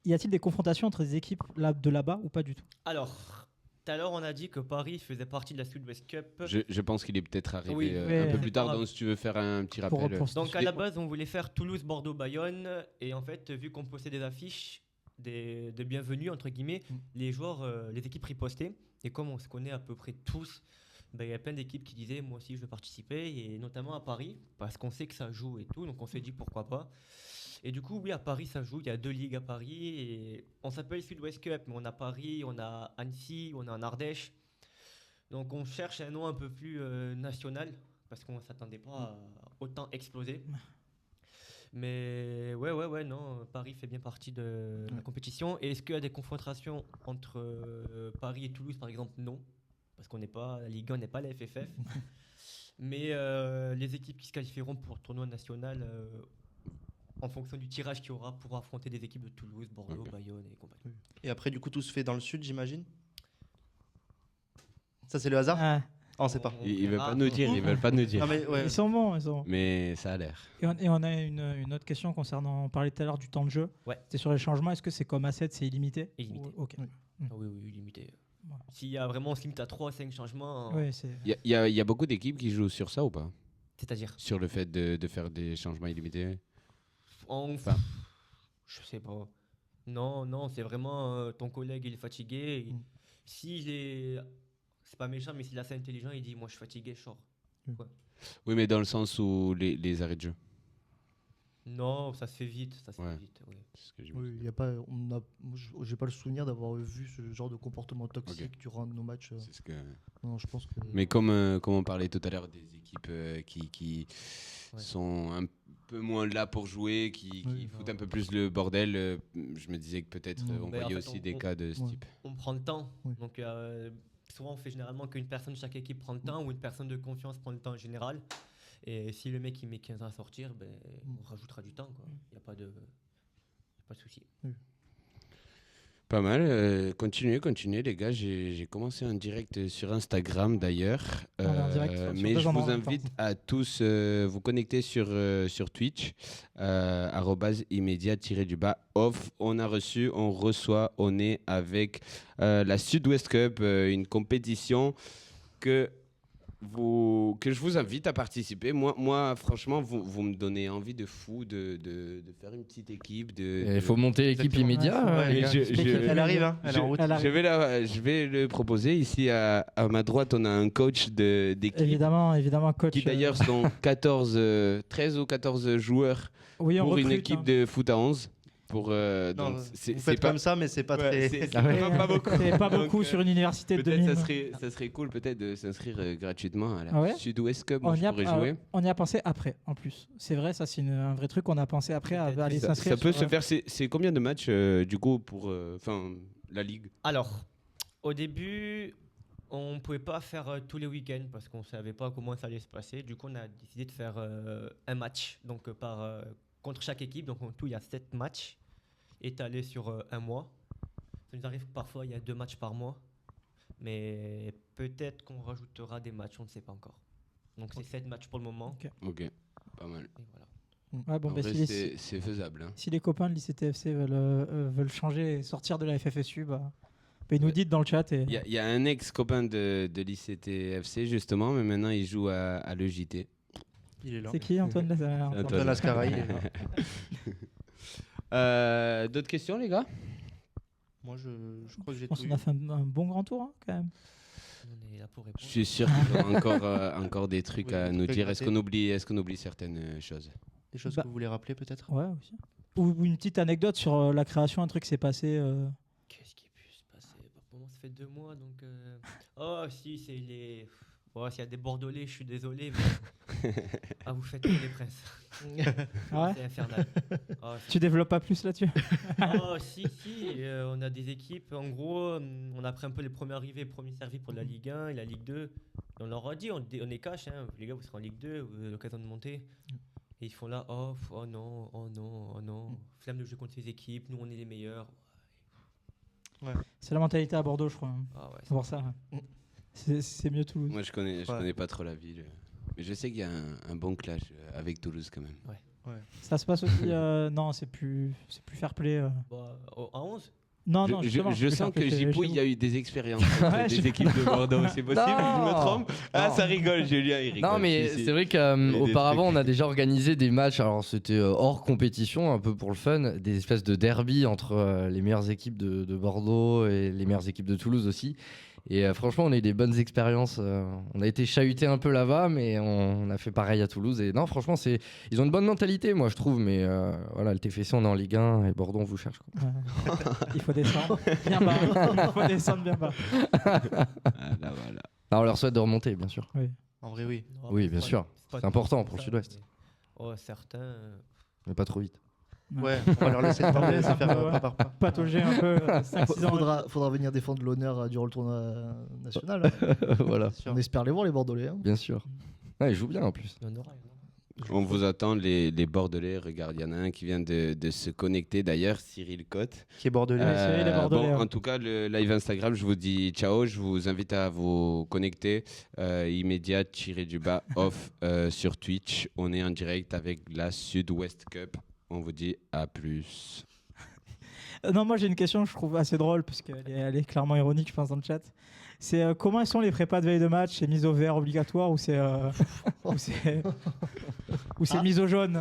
Y a-t-il des confrontations entre des équipes de là-bas ou pas du tout? Alors, tout à l'heure, on a dit que Paris faisait partie de la Sud-West Cup. je pense qu'il est peut-être arrivé Oui, un peu plus tard, grave. donc si tu veux faire un petit rappel. Donc à la base, on voulait faire Toulouse, Bordeaux, Bayonne. Et en fait, vu qu'on postait des affiches de bienvenue, entre guillemets, les joueurs, les équipes ripostaient. Et comme on se connaît à peu près tous, il y a plein d'équipes qui disaient moi aussi je veux participer, et notamment à Paris, parce qu'on sait que ça joue et tout, donc on s'est dit pourquoi pas. Et du coup, oui, à Paris, ça joue. Il y a 2 ligues à Paris. Et on s'appelle Sud-West Cup, mais on a Paris, on a Annecy, on a en Ardèche. Donc on cherche un nom un peu plus national, parce qu'on ne s'attendait pas à autant exploser. Mais ouais, non, Paris fait bien partie de la compétition. Et est-ce qu'il y a des confrontations entre Paris et Toulouse, par exemple? Non, parce qu'on n'est pas la Ligue 1, on n'est pas la FFF. Mais les équipes qui se qualifieront pour le tournoi national, en fonction du tirage qu'il y aura, pour affronter des équipes de Toulouse, Bordeaux, Bayonne et compagnie. Et après, du coup, tout se fait dans le sud, j'imagine. Ça, c'est le hasard. On ne sait pas. Ils veulent pas nous dire. Ils veulent pas nous dire. Non, mais, ouais. Ils sont bons. Mais ça a l'air. Et on a une autre question concernant, on parlait tout à l'heure du temps de jeu. Ouais. C'est sur les changements. Est-ce que c'est comme A7, c'est illimité? Illimité. Ok. Oui, illimité. Ouais. S'il y a vraiment, on se limite à 3 à 5 changements. Il y a beaucoup d'équipes qui jouent sur ça ou pas? C'est-à-dire sur le fait de faire des changements illimités? Enfin, je sais pas. Non, c'est vraiment ton collègue, il est fatigué. S'il est. C'est pas méchant, mais s'il est assez intelligent, il dit moi je suis fatigué, je sors. Ouais. Oui, mais dans le sens où les arrêts de jeu. Non, ça se fait vite. Oui. C'est ce que oui, y a pas, j'ai pas le souvenir d'avoir vu ce genre de comportement toxique durant nos matchs. C'est ce que... Non, je pense que... Mais comme on parlait tout à l'heure des équipes qui sont un peu moins là pour jouer, qui foutent un peu plus le bordel, je me disais que peut-être on voyait aussi des cas de ce type. On prend le temps. Donc souvent on fait généralement qu'une personne de chaque équipe prend le temps, ou une personne de confiance prend le temps en général. Et si le mec il met 15 ans à sortir, on rajoutera du temps. Il n'y a pas de souci. Pas mal. Continuez les gars. J'ai commencé un direct sur Instagram d'ailleurs. Mais je vous invite à tous vous connecter sur Twitch, @immédiat_off. On reçoit, on est avec la Sud-West Cup, une compétition que je vous invite à participer. Moi franchement, vous me donnez envie de fou de faire une petite équipe. Il faut monter l'équipe immédiat. Elle arrive, hein. Elle est en route. Je vais le proposer. Ici, à ma droite, on a un coach d'équipe. Évidemment, coach. Qui d'ailleurs sont 13 ou 14 joueurs pour une équipe de foot à 11. Vous faites pas comme ça, mais c'est pas très. C'est pas beaucoup. C'est pas beaucoup sur une université de 2000. Peut-être ça serait cool peut-être de s'inscrire gratuitement à la Sud-Ouest Cup. Moi, je pourrais jouer. On y a pensé après, en plus. C'est vrai, ça c'est un vrai truc. On a pensé après à aller s'inscrire. Ça peut se faire. C'est combien de matchs du coup pour la ligue? Alors, au début, on pouvait pas faire tous les week-ends parce qu'on savait pas comment ça allait se passer. Du coup, on a décidé de faire un match, donc contre chaque équipe. Donc en tout, il y a 7 matchs étalés sur un mois. Ça nous arrive que parfois il y a 2 matchs par mois, mais peut-être qu'on rajoutera des matchs, on ne sait pas encore. Donc c'est 7 matchs pour le moment. Ok, pas mal. Et voilà. C'est faisable. Hein. Si les copains de l'ICTFC veulent changer et sortir de la FFSU, ils nous disent dans le chat. Il y a un ex-copain de l'ICTFC justement, mais maintenant il joue à l'EJT. Il est là. C'est qui, Antoine Lascara? D'autres questions, les gars? Moi, je crois que j'ai tout. On a fait un bon grand tour, quand même. On est là pour répondre. Je suis sûr qu'il y aura encore des trucs à nous dire. Est-ce qu'on oublie certaines choses? Des choses que vous voulez rappeler, peut-être? Ouais, aussi. Ou une petite anecdote sur la création, un truc qui s'est passé. Qu'est-ce qui a pu se passer? Pour moi, ça fait 2 mois, donc... Oh, si, c'est les... Ouais, s'il y a des Bordelais, je suis désolé, mais vous faites tous les princes. Ah ouais C'est infernal. Ah, Tu développes pas plus là-dessus? si, on a des équipes. En gros, on a pris un peu les premiers arrivés, premiers servis pour la Ligue 1 et la Ligue 2. Et on leur a dit, on est cash, hein, les gars, vous serez en Ligue 2, vous avez l'occasion de monter. Et ils font là, oh non, oh non, oh non. Flamme de jeu contre les équipes, nous on est les meilleurs. C'est la mentalité à Bordeaux, je crois, hein. Ah ouais, C'est pour ça. Ouais. C'est mieux Toulouse. Moi, je connais pas trop la ville. Mais je sais qu'il y a un bon clash avec Toulouse quand même. Ça se passe aussi. Non, c'est plus fair play. À 11 Non, justement, Je plus sens fair play que chez Gipo, vous. il y a eu des expériences Ouais, avec des équipes de Bordeaux. C'est possible? Je me trompe? Ah, Non. ça rigole, Julien, il rigole. Non, mais Si, si. c'est vrai Il y a des qu'auparavant, trucs. on a déjà organisé des matchs. Alors, c'était hors compétition, un peu pour le fun, des espèces de derby entre les meilleures équipes de Bordeaux et les meilleures équipes de Toulouse aussi. Et franchement, on a eu des bonnes expériences. On a été chahuté un peu là-bas, mais on a fait pareil à Toulouse. Et non, franchement, ils ont une bonne mentalité, moi, je trouve. Mais voilà, le TFC, on est en Ligue 1 et Bordeaux, on vous cherche, quoi. Ouais. Il faut descendre bien bas. Il faut descendre bien bas. Ah, là, voilà. Alors, on leur souhaite de remonter, bien sûr. En vrai, oui. Non, Oui, mais bien pas- sûr. pas C'est tout important comme pour le ça, Sud-Ouest. mais- certains. Mais pas trop vite. Ouais, on va leur laisser le temps de laisser faire Ouais. pas par pas. Patauger un peu 5-6 ans. Faudra venir défendre l'honneur durant le tournoi national. Voilà, On espère les voir, les Bordelais. Hein. bien sûr. Ouais, ils jouent bien en plus. Il y en aura. On vous attend, les Bordelais. Regarde, il y en a un qui vient de se connecter d'ailleurs, Cyril Cotte. Qui est bordelais. c'est les Bordelais, Bon, ouais. en tout cas, le live Instagram, je vous dis ciao. Je vous invite à vous connecter immédiat, off sur Twitch. On est en direct avec la Sud-Ouest Cup. On vous dit à plus. Non, moi j'ai une question que je trouve assez drôle, parce qu'elle est clairement ironique, je pense, dans le chat. C'est comment sont les prépas de veille de match? C'est mise au vert obligatoire ou c'est mise au jaune?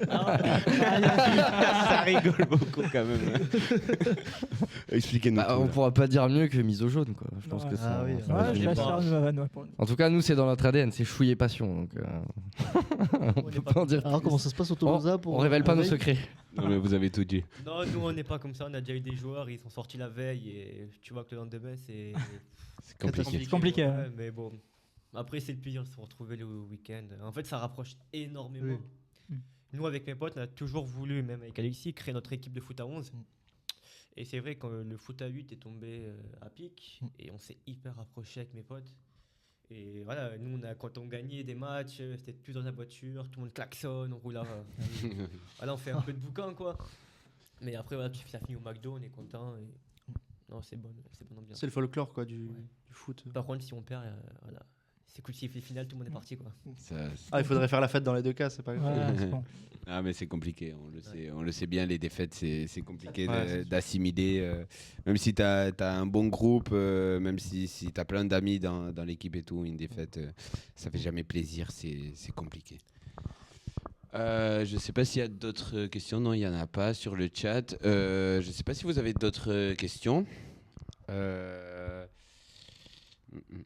Ça rigole beaucoup quand même. Expliquez-nous. Bah, tout, on là. pourra pas dire mieux que mise au jaune, quoi. Je pense Ouais. que ça. Ah oui, ça Ouais, résume je laisse bien. faire ma vanne, ouais, pour- En tout cas, nous, c'est dans notre ADN, c'est chouille et passion. Donc, on peut pas en dire. Alors, comment ça se passe au Toulousain pour On révèle pas la nos veille secrets. Non, mais vous avez tout dit. Non, nous on n'est pas comme ça. On a déjà eu des joueurs, ils sont sortis la veille et tu vois que le lendemain c'est C'est compliqué. C'est compliqué, ouais, ouais. mais bon. Après, c'est le plaisir de se retrouver le week-end. En fait, ça rapproche énormément. Oui. Nous, avec mes potes, on a toujours voulu, même avec Alexis, créer notre équipe de foot à 11. Et c'est vrai que le foot à 8 est tombé à pic et on s'est hyper rapproché avec mes potes. Et voilà, nous, quand on gagnait des matchs, c'était plus dans la voiture, tout le monde klaxonne, on roule à. Voilà, on fait un peu de boucan, quoi. Mais après, voilà, ça finit au McDo, on est content. Et... Non, c'est bonne ambiance. C'est le folklore quoi, du foot. Par contre, si on perd, voilà. C'est cool, si les finales, tout le monde est parti, quoi. Il faudrait faire la fête dans les deux cas, c'est pas grave. Ouais, c'est bon. Ah, mais c'est compliqué, on le sait bien, les défaites, c'est compliqué Ouais, c'est sûr. d'assimiler. Même si tu as un bon groupe, même si tu as plein d'amis dans l'équipe et tout, une défaite, ça fait jamais plaisir, c'est compliqué. Je sais pas s'il y a d'autres questions. Non, il n'y en a pas sur le chat. Je sais pas si vous avez d'autres questions.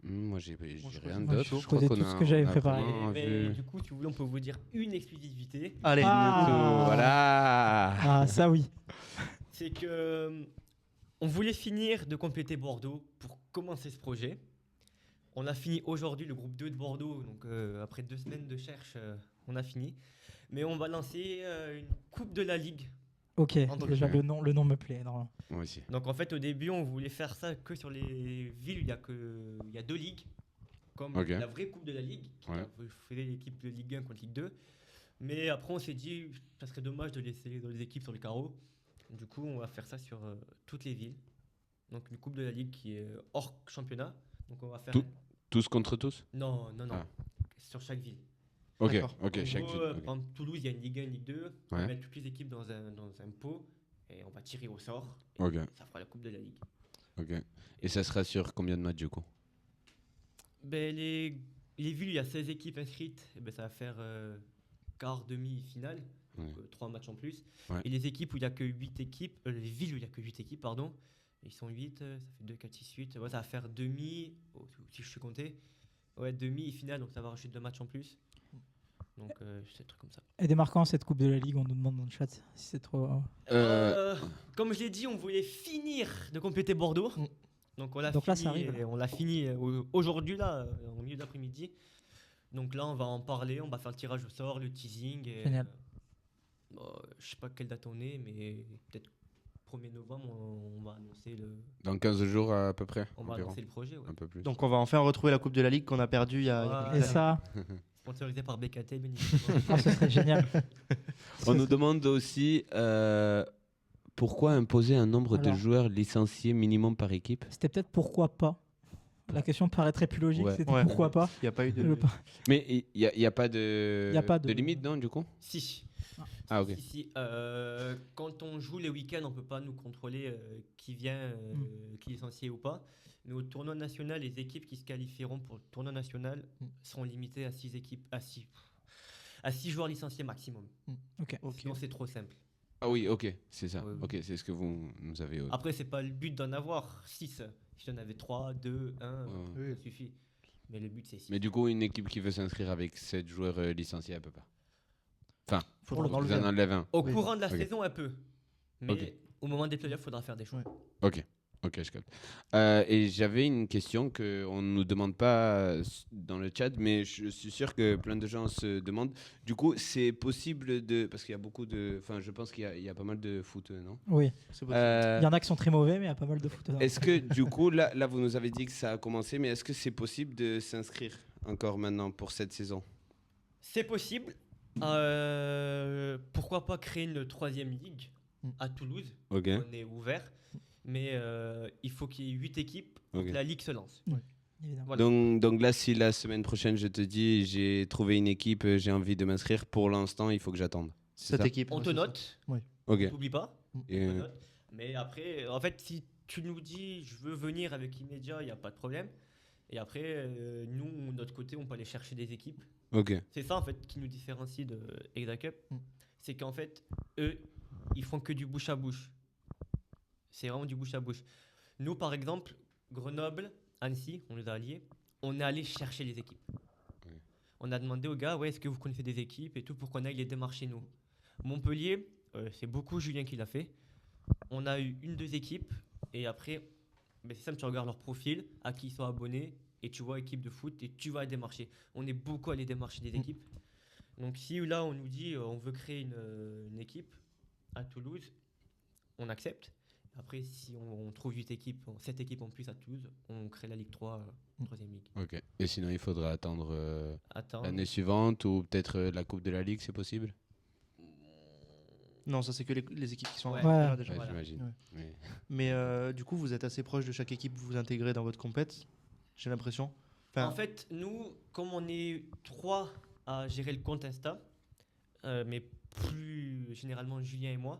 Moi, j'ai rien Moi, d'autre. je connais crois tout qu'on ce a- que j'avais on a préparé. vraiment Mais vu- du coup, si vous voulez, on peut vous dire une exclusivité. Allez. Ah. Voilà. Ah, ça oui. C'est que on voulait finir de compléter Bordeaux pour commencer ce projet. On a fini aujourd'hui le groupe 2 de Bordeaux, donc après 2 semaines de recherche, on a fini. Mais on va lancer une coupe de la Ligue. Ok, Entre déjà guillemets. le nom me plaît. Non. Moi aussi. Donc en fait, au début, on voulait faire ça que sur les villes où il y a 2 ligues, comme Ok. la vraie coupe de la Ligue, qui Ouais. faisait l'équipe de Ligue 1 contre Ligue 2. Mais après, on s'est dit, ça serait dommage de laisser les équipes sur le carreau. Du coup, on va faire ça sur toutes les villes. Donc une coupe de la Ligue qui est hors championnat. Donc on va faire... Tous contre tous? Non. Ah. Sur chaque ville. Ok, D'accord. ok, En chaque gros, ville, ok. par exemple, Toulouse, il y a une Ligue 1, une Ligue 2. On Ouais. va mettre toutes les équipes dans un pot et on va tirer au sort. Et Ok. ça fera la coupe de la Ligue. Ok. Et ça sera sur combien de matchs du coup? Ben, les villes, il y a 16 équipes inscrites. Et ben, ça va faire quart, demi, finale. Ouais. Donc 3 matchs en plus. Ouais. Et les équipes où il n'y a que 8 équipes, les villes où il n'y a que 8 équipes, pardon, ils sont 8, ça fait 2, 4, 6, 8. Ouais, ça va faire demi, si je suis compté. Ouais, demi et finale, donc ça va rajouter 2 matchs en plus. Donc c'est des trucs comme ça. Et démarquant cette Coupe de la Ligue, on nous demande dans le chat si c'est trop. Comme je l'ai dit, on voulait finir de compléter Bordeaux. Donc on l'a Donc là, fini, ça arrive, là. on l'a fini aujourd'hui là, au milieu d'après-midi. Donc là, on va en parler, on va faire le tirage au sort, le teasing. Et, Génial. Je sais pas quelle date on est, mais peut-être 1er novembre, on va annoncer Dans 15 jours à peu près. on va environ. annoncer le projet. Ouais. Un peu plus. Donc on va enfin retrouver la Coupe de la Ligue qu'on a perdue il y a Voilà. Et quelques années. ça, Sponsorisé par BKT, bien évidemment. ah, ce serait génial. On nous demande aussi pourquoi imposer un nombre de Alors. joueurs licenciés minimum par équipe. C'était peut-être pourquoi pas. La question paraîtrait plus logique, Ouais. c'était Ouais. pourquoi pas. Il n'y a pas eu de. Le- Mais il n'y a pas de, Y a pas de- limite, non, du coup Si. Ah, ok. Si. Quand on joue les week-ends, on peut pas nous contrôler qui vient, qui est licencié ou pas. Mais au tournoi national, les équipes qui se qualifieront pour le tournoi national seront limitées à 6 équipes, à 6 joueurs licenciés maximum. Ok. Sinon, c'est trop simple. Ah oui, ok, c'est ça. Oui, oui. Ok, c'est ce que vous nous avez. Après, c'est pas le but d'en avoir 6. Si j'en avais 3, 2, 1, Oui. ça suffit. Mais le but, c'est 6. Mais du coup, une équipe qui veut s'inscrire avec 7 joueurs licenciés, elle peut pas. Enfin, Faudra en vous enlever en un. enlève un. Au Oui. courant de la Ok. saison, elle peut. Mais Ok. au moment des playoffs, il faudra faire des choix. Ouais. Ok, je capte. Et j'avais une question qu'on ne nous demande pas dans le chat, mais je suis sûr que plein de gens se demandent. Du coup, c'est possible de. Parce qu'il y a beaucoup de. Enfin, je pense qu'il y a pas mal de foot, non Oui. C'est possible. Euh, Il y en a qui sont très mauvais, mais il y a pas mal de foot. Est-ce que, du coup, là, vous nous avez dit que ça a commencé, mais est-ce que c'est possible de s'inscrire encore maintenant pour cette saison? C'est possible. Pourquoi pas créer une 3e ligue à Toulouse? Ok. On est ouvert. Mais il faut qu'il y ait 8 équipes pour Ok. que la ligue se lance. Évidemment. Voilà. Donc là, si la semaine prochaine, je te dis, j'ai trouvé une équipe, j'ai envie de m'inscrire, pour l'instant, il faut que j'attende. C'est Cette ça équipe. On te note, Ok. n'oublie pas. Et, On te note. Mais après, en fait, si tu nous dis je veux venir avec immédiat, il n'y a pas de problème. Et après, nous, de notre côté, on peut aller chercher des équipes. ok. C'est ça, en fait, qui nous différencie de Exacup. C'est qu'en fait, eux, ils font que du bouche à bouche. C'est vraiment du bouche à bouche. Nous, par exemple, Grenoble, Annecy, on nous a alliés, on est allé chercher les équipes. Oui. On a demandé aux gars, ouais, est-ce que vous connaissez des équipes et tout pour qu'on aille les démarcher nous. Montpellier, c'est beaucoup Julien qui l'a fait. On a eu 1-2 équipes et après, c'est simple, tu regardes leur profil, à qui ils sont abonnés et tu vois équipe de foot et tu vas les démarcher. On est beaucoup allé démarcher des équipes. Donc si là on nous dit on veut créer une équipe à Toulouse, on accepte. Après, si on trouve 7 équipes en plus à Toulouse, on crée la Ligue 3, 3e Ligue. Ok. Et sinon, il faudra attendre Attends. l'année suivante ou peut-être la Coupe de la Ligue, c'est possible? Non, ça c'est que les équipes qui sont Ouais. en championnat Ouais. déjà. Ouais, Voilà. j'imagine. Ouais. Mais- Mais du coup, vous êtes assez proche de chaque équipe, vous vous intégrez dans votre compète, j'ai l'impression. Enfin, En fait, nous, comme on est 3 à gérer le compte Insta, mais plus généralement Julien et moi,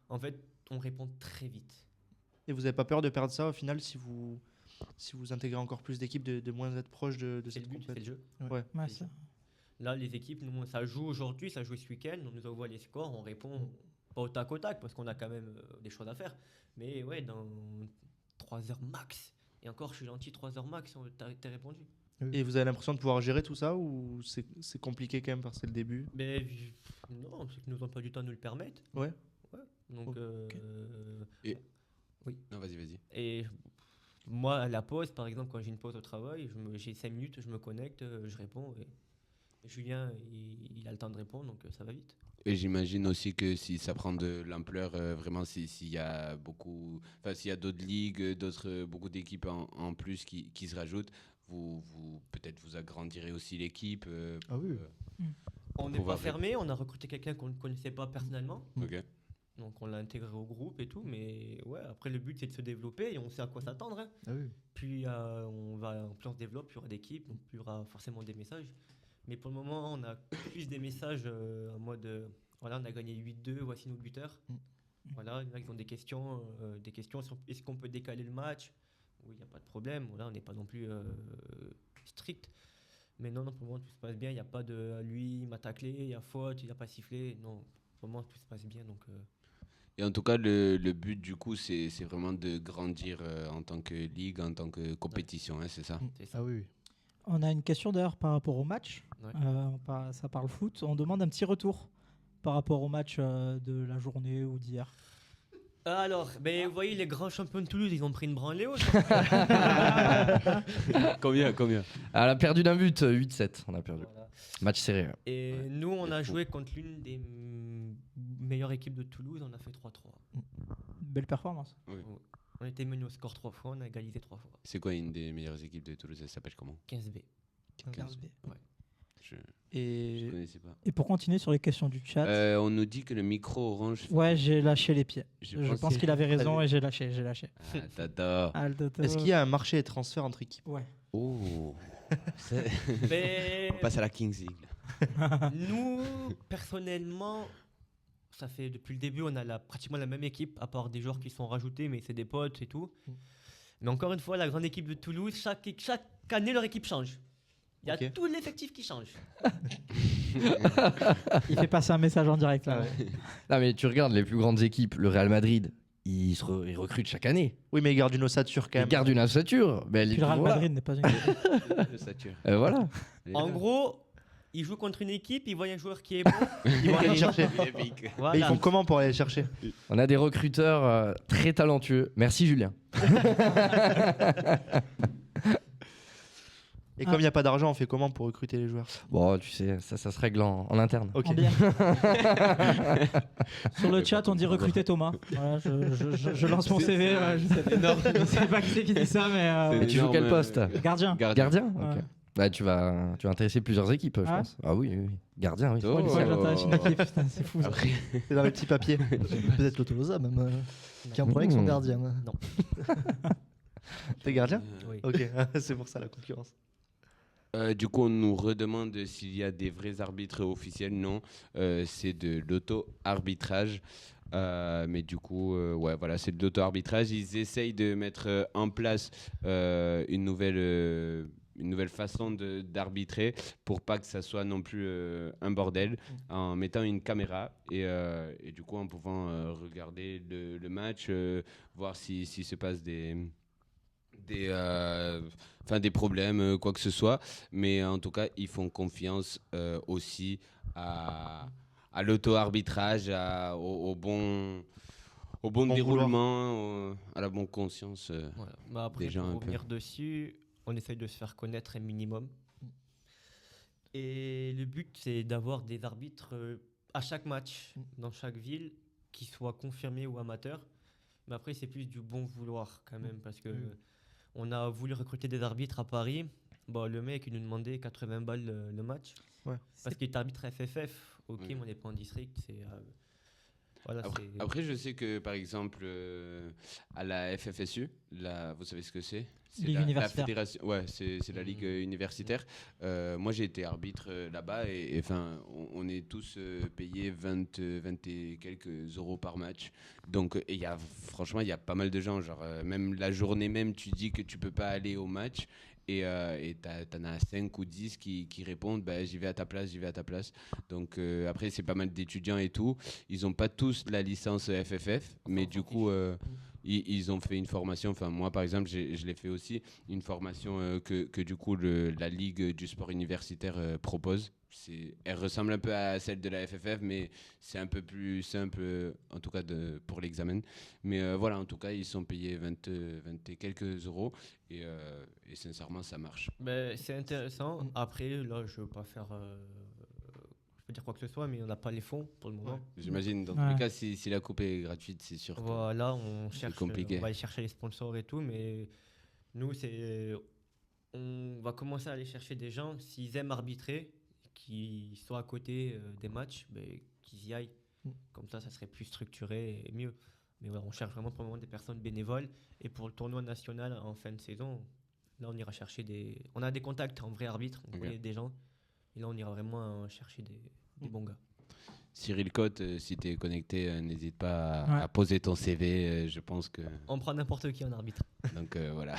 en fait, on répond très vite. et vous n'avez pas peur de perdre ça au final si vous intégrez encore plus d'équipes, de moins être proche de C'est cette le but, c'est compète. le jeu. Ouais. Ouais, c'est ça. Là, les équipes, nous, ça joue aujourd'hui, ça joue ce week-end, on nous envoie les scores, on répond pas au tac parce qu'on a quand même des choses à faire. Mais ouais, dans 3 heures max. Et encore, je suis gentil, 3 heures max, t'as répondu. Et vous avez l'impression de pouvoir gérer tout ça ou c'est compliqué quand même parce que c'est le début? Mais non, c'est qu'ils nous ont pas du temps à nous le permettre. Ouais. Donc, Ok. Non, vas-y. et moi, à la pause, par exemple, quand j'ai une pause au travail, j'ai 5 minutes, je me connecte, je réponds. Et Julien, il a le temps de répondre, donc ça va vite. Et j'imagine aussi que si ça prend de l'ampleur, vraiment, s'il y a s'il y a d'autres ligues, beaucoup d'équipes en plus qui se rajoutent, peut-être vous agrandirez aussi l'équipe. Ah oui. On n'est pouvoir pas fermé, on a recruté quelqu'un qu'on ne connaissait pas personnellement. Ok. Donc on l'a intégré au groupe et tout, mais ouais, après le but c'est de se développer et on sait à quoi s'attendre. Hein. Ah oui. Puis plus on se développe, plus il y aura d'équipes, donc plus il y aura forcément des messages. Mais pour le moment, on a plus des messages en mode voilà, on a gagné 8-2, voici nos buteurs. Voilà, il y en a qui ont des questions sur est-ce qu'on peut décaler le match? Oui, il n'y a pas de problème, voilà, on n'est pas non plus strict. Mais non, pour le moment tout se passe bien, il n'y a pas de lui, il m'a taclé, il y a faute, il n'a pas sifflé. Non, pour le moment tout se passe bien. Donc, Et en tout cas, le but du coup, c'est vraiment de grandir en tant que ligue, en tant que compétition, hein, c'est ça? c'est ça. Ah oui. On a une question d'ailleurs par rapport au match. Ouais. Ça parle foot. On demande un petit retour par rapport au match de la journée ou d'hier. Alors, vous voyez, les grands champions de Toulouse, ils ont pris une branlée aussi. Combien Elle a perdu d'un but, 8-7, on a perdu. Voilà. Match serré. Et nous, on a joué contre l'une des meilleures équipes de Toulouse, on a fait 3-3. Belle performance. On était mené au score 3 fois, on a égalisé 3 fois. C'est quoi une des meilleures équipes de Toulouse? Elle s'appelle comment? 15B. 15B. Je Et connaissais pas. Et pour continuer sur les questions du chat, On nous dit que le micro orange. ouais, j'ai lâché les pieds. Je Je pense pense que- qu'il avait raison et j'ai lâché. Ah, t'adores. Ah, le toto. est-ce qu'il y a un marché et transfert entre équipes? Ouais. Oh. Mais On passe à la Kings League. nous, personnellement, ça fait depuis le début, on a pratiquement la même équipe, à part des joueurs qui sont rajoutés, mais c'est des potes et tout. Mais encore une fois, la grande équipe de Toulouse, chaque année, leur équipe change. Il y a Ok. tout l'effectif qui change. Il fait passer un message en direct là. Non, mais tu regardes les plus grandes équipes, le Real Madrid, ils recrutent chaque année. Oui, mais ils gardent une ossature quand Ils même. gardent une ossature. Mais elle est Puis le Real toujours là. Madrid n'est pas une. Le Satur. Voilà. En gros, ils jouent contre une équipe, ils voient un joueur qui est bon. Ils vont aller le chercher. Il est pique. Et ils Voilà. font comment pour aller le chercher? On a des recruteurs très talentueux. Merci Julien. Et comme il n'y a pas d'argent, on fait comment pour recruter les joueurs? Bon, tu sais, ça se règle en interne. Ok. En bien. Sur le chat, on dit recruter Thomas. Voilà, je lance mon CV. Ouais, je sais pas qui c'est qui dit ça, mais. Et tu joues quel poste? Gardien. Gardien. Ouais. Ok. Bah, tu vas intéresser plusieurs équipes, je Ah ouais pense. Ah oui, oui. Gardien, oui. Oh. Une fois que j'intéresse une équipe, putain, c'est fou. Ça. Après, C'est dans les petits papiers. Peut-être le Tolosa même, qui a un problème avec son gardien. Non. T'es gardien? Oui. Ok, c'est pour ça la concurrence. du coup, on nous redemande s'il y a des vrais arbitres officiels. Non, c'est de l'auto-arbitrage. Mais du coup, ouais, voilà, c'est de l'auto-arbitrage. Ils essayent de mettre en place une nouvelle façon d'arbitrer pour pas que ça soit non plus un bordel, en mettant une caméra et du coup en pouvant regarder le match, voir s'il se passe des problèmes, quoi que ce soit. Mais en tout cas, ils font confiance aussi à l'auto-arbitrage, au bon déroulement, à la bonne conscience. Voilà. Mais après, Déjà un pour peu. revenir dessus, on essaye de se faire connaître un minimum. Et le but, c'est d'avoir des arbitres à chaque match, dans chaque ville, qui soient confirmés ou amateurs. Mais après, c'est plus du bon vouloir quand même, parce que on a voulu recruter des arbitres à Paris. Bon, le mec, il nous demandait 80 balles le match. Ouais. Parce qu'il est arbitre FFF. Ok, Oui. mais on n'est pas en district. C'est, voilà, Après, je sais que par exemple, à la FFSU, vous savez ce que c'est? Ligue la universitaire. fédération, ouais, c'est la ligue universitaire. Moi, j'ai été arbitre là-bas et enfin, on est tous payés 20 et quelques euros par match. Donc, et franchement, il y a pas mal de gens. Genre, même la journée même, tu dis que tu peux pas aller au match. Et t'en as 5 ou 10 qui répondent bah, j'y vais à ta place. Donc après, c'est pas mal d'étudiants et tout. Ils n'ont pas tous la licence FFF, mais du coup, ils ont fait une formation. Enfin, moi, par exemple, je l'ai fait aussi. Une formation que du coup, la Ligue du sport universitaire propose. Elle ressemble un peu à celle de la FFF, mais c'est un peu plus simple, en tout cas pour l'examen. Mais voilà, en tout cas, ils sont payés 20 et quelques euros. Et sincèrement, ça marche. c'est intéressant. Après, là, je veux pas faire. Je peux dire quoi que ce soit, mais on n'a pas les fonds pour le moment. J'imagine, dans tous Ouais. les cas, si la coupe est gratuite, c'est sûr. que- Voilà, on c'est cherche, compliqué. on va aller chercher les sponsors et tout, mais nous, on va commencer à aller chercher des gens, s'ils aiment arbitrer, qui soient à côté des matchs, qu'ils y aillent. Comme ça serait plus structuré et mieux. Mais voilà, on cherche vraiment pour le moment des personnes bénévoles. Et pour le tournoi national en fin de saison, là, on ira chercher On a des contacts en vrai arbitre, on Ok. connaît des gens. Et là, on ira vraiment chercher des bons gars. Cyril Cotte, si tu es connecté, n'hésite pas Ouais. à poser ton CV. Je pense que. On prend n'importe qui en arbitre. Donc voilà.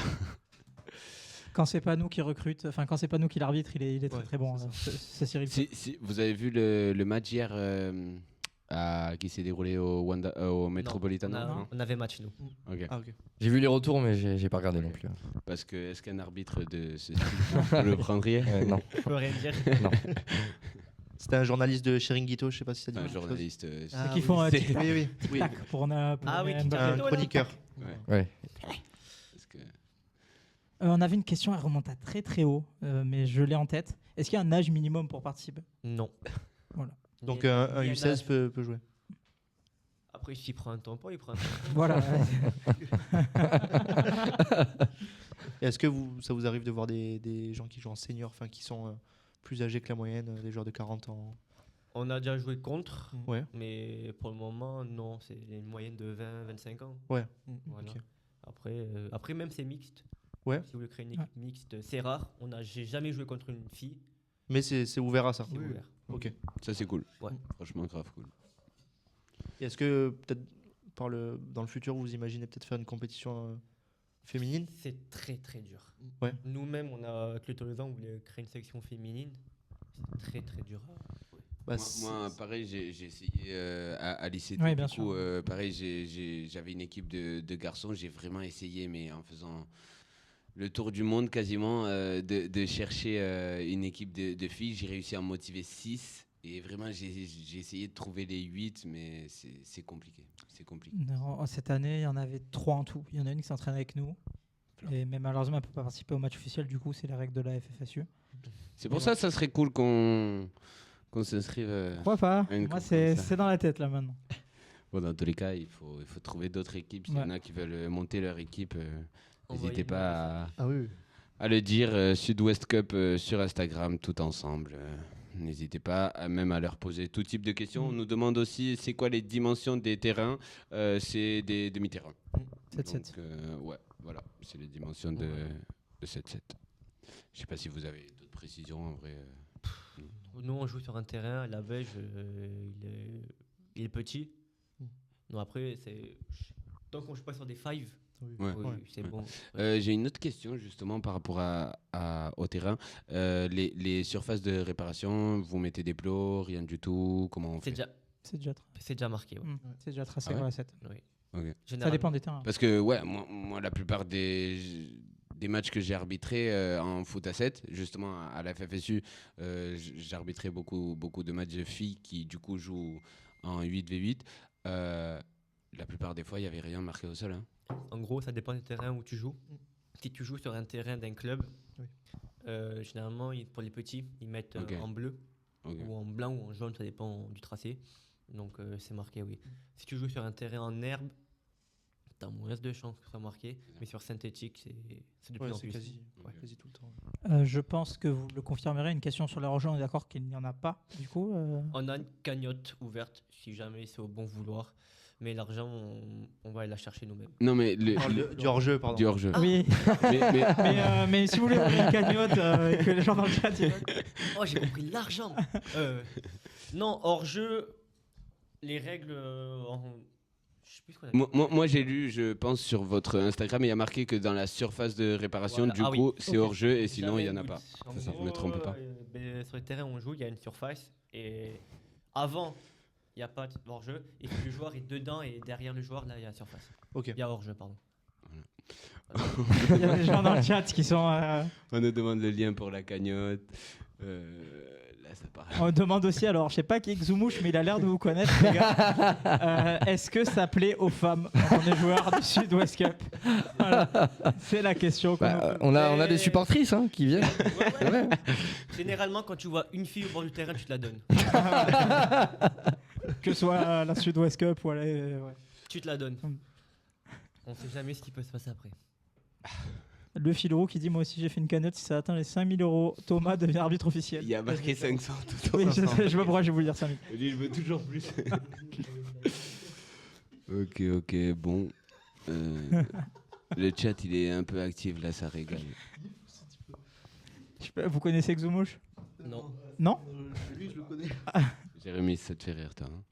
Quand c'est pas nous qui recrute, enfin quand c'est pas nous qui l'arbitre, il est très Ouais, très bon. c'est C'est Cyril. Si vous avez vu le match hier qui s'est déroulé au Non, Metropolitano, non on avait match, nous. Ok. Ah, ok. J'ai vu les retours, mais j'ai pas regardé non plus. Parce que est-ce qu'un arbitre de ce style vous le prendriez? Non. Je peux rien dire. Non. C'était un journaliste de Chiringuito, je sais pas si ça dit Un quelque chose. journaliste. Ah, Qui font un c'est- tic-tac. oui, oui. Tac, pour Un chroniqueur. Ouais. Parce que- On avait une question, elle remonte à très très haut, mais je l'ai en tête. Est-ce qu'il y a un âge minimum pour participer? Non. Voilà. Donc Il y a- un il y a U16 l'âge. peut jouer. Après, s'il prend un tampon, il prend un tampon. Voilà. Et est-ce que ça vous arrive de voir des gens qui jouent en senior, enfin qui sont plus âgés que la moyenne, des joueurs de 40 ans? On a déjà joué contre, Ouais. mais pour le moment, non. C'est une moyenne de 20-25 ans. Ouais. Voilà. Ok. Après, même c'est mixte. Ouais. Si vous voulez créer une équipe mixte, c'est rare. J'ai jamais joué contre une fille. Mais c'est ouvert à ça. C'est ouvert. Ok. Ça, c'est cool. Ouais. Franchement, grave cool. Et est-ce que peut-être dans le futur, vous imaginez peut-être faire une compétition féminine? C'est très très dur. Ouais. Nous-mêmes, avec le Tolosan, on voulait créer une section féminine. C'est très très dur. Bah, Moi, pareil, j'ai essayé à l'ICT. Oui, du bien coup, sûr. pareil, j'avais une équipe de garçons. J'ai vraiment essayé, mais en faisant le tour du monde quasiment, de chercher une équipe de filles. J'ai réussi à en motiver 6. Et vraiment, j'ai essayé de trouver les 8, mais c'est compliqué. C'est compliqué. Non, cette année, il y en avait 3 en tout. Il y en a une qui s'entraîne avec nous. Mais malheureusement, elle ne peut pas participer au match officiel. Du coup, c'est les règles de la FFSU. C'est pour ça que ça serait cool qu'on s'inscrive. Pourquoi pas? une Moi, coupe comme ça. c'est dans la tête là maintenant. Bon, dans tous les cas, il faut trouver d'autres équipes. S'il y en a qui veulent monter leur équipe, n'hésitez pas Ah oui. à le dire. Sud-Ouest Cup sur Instagram, tout ensemble. N'hésitez pas même à leur poser tout type de questions. On nous demande aussi c'est quoi les dimensions des terrains. C'est des demi-terrains. 7-7. Donc, ouais, voilà, c'est les dimensions de 7-7. Je sais pas si vous avez d'autres précisions en vrai. Nous, on joue sur un terrain. La beige, il est petit. Non, après, tant qu'on joue pas sur des fives, Ouais. c'est bon. J'ai une autre question justement par rapport au terrain. Les surfaces de réparation, vous mettez des plots, rien du tout. Comment on fait? C'est déjà marqué. Ouais. C'est déjà tracé Ah ouais pour la 7. Oui. Ok. Ça dépend des terrains. Parce que ouais, moi la plupart des matchs que j'ai arbitrés en foot à 7, justement à la FFSU, j'ai arbitré beaucoup de matchs de filles qui du coup jouent en 8v8. La plupart des fois, il n'y avait rien marqué au sol. Hein. En gros, ça dépend du terrain où tu joues. Si tu joues sur un terrain d'un club, généralement, pour les petits, ils mettent en bleu, ou en blanc ou en jaune, ça dépend du tracé. Donc, c'est marqué, oui. Si tu joues sur un terrain en herbe, tu as moins de chances que ce soit marqué. Mais sur synthétique, c'est de plus en plus. Quasi tout le temps. Je pense que vous le confirmerez. Une question sur l'argent, on est d'accord qu'il n'y en a pas, du coup On a une cagnotte ouverte, si jamais c'est au bon vouloir. Mais l'argent, on va aller la chercher nous-mêmes. Non, mais du hors-jeu, pardon. Du hors-jeu. Oui. mais si vous voulez ouvrir une cagnotte et que les gens dans le chat... Oh, j'ai compris l'argent. Non, hors-jeu, les règles... Je sais plus ce qu'on a dit. Moi, j'ai lu, je pense, sur votre Instagram, il y a marqué que dans la surface de réparation, Voilà. du coup, c'est hors-jeu et sinon, il n'y en a pas. En Ça, je gros, me trompe pas. Sur le terrain où on joue, il y a une surface. Et avant, il n'y a pas de hors-jeu. Et si le joueur est dedans et derrière le joueur, là, il y a la surface. Ok. Il y a hors-jeu, pardon. Il y a des gens dans le chat qui sont... On nous demande le lien pour la cagnotte. Là, ça paraît... On demande aussi, alors je sais pas qui est Xumouche, mais il a l'air de vous connaître, les gars. Est-ce que ça plaît aux femmes quand on est joueur du Sud-Ouest Cup? Voilà. C'est la question. On a des supportrices qui viennent. Ouais. Ouais. Généralement, quand tu vois une fille au bord du terrain, tu te la donnes. Que ce soit la Sud-Ouest Cup ou à la... Ouais. Tu te la donnes. On sait jamais ce qui peut se passer après. Le Filro qui dit moi aussi j'ai fait une cagnotte, si ça atteint les 5 000 €, Thomas devient arbitre officiel. Il y a marqué 500 tout Oui, je sais pas pourquoi je vais vous le dire 5 000. Lui, il veut toujours plus. Ok, bon. Le chat, il est un peu actif là, ça régale. Vous connaissez Xumouche? Non. Non? Lui, je le connais. Jérémy, ça te fait rire, toi. Hein?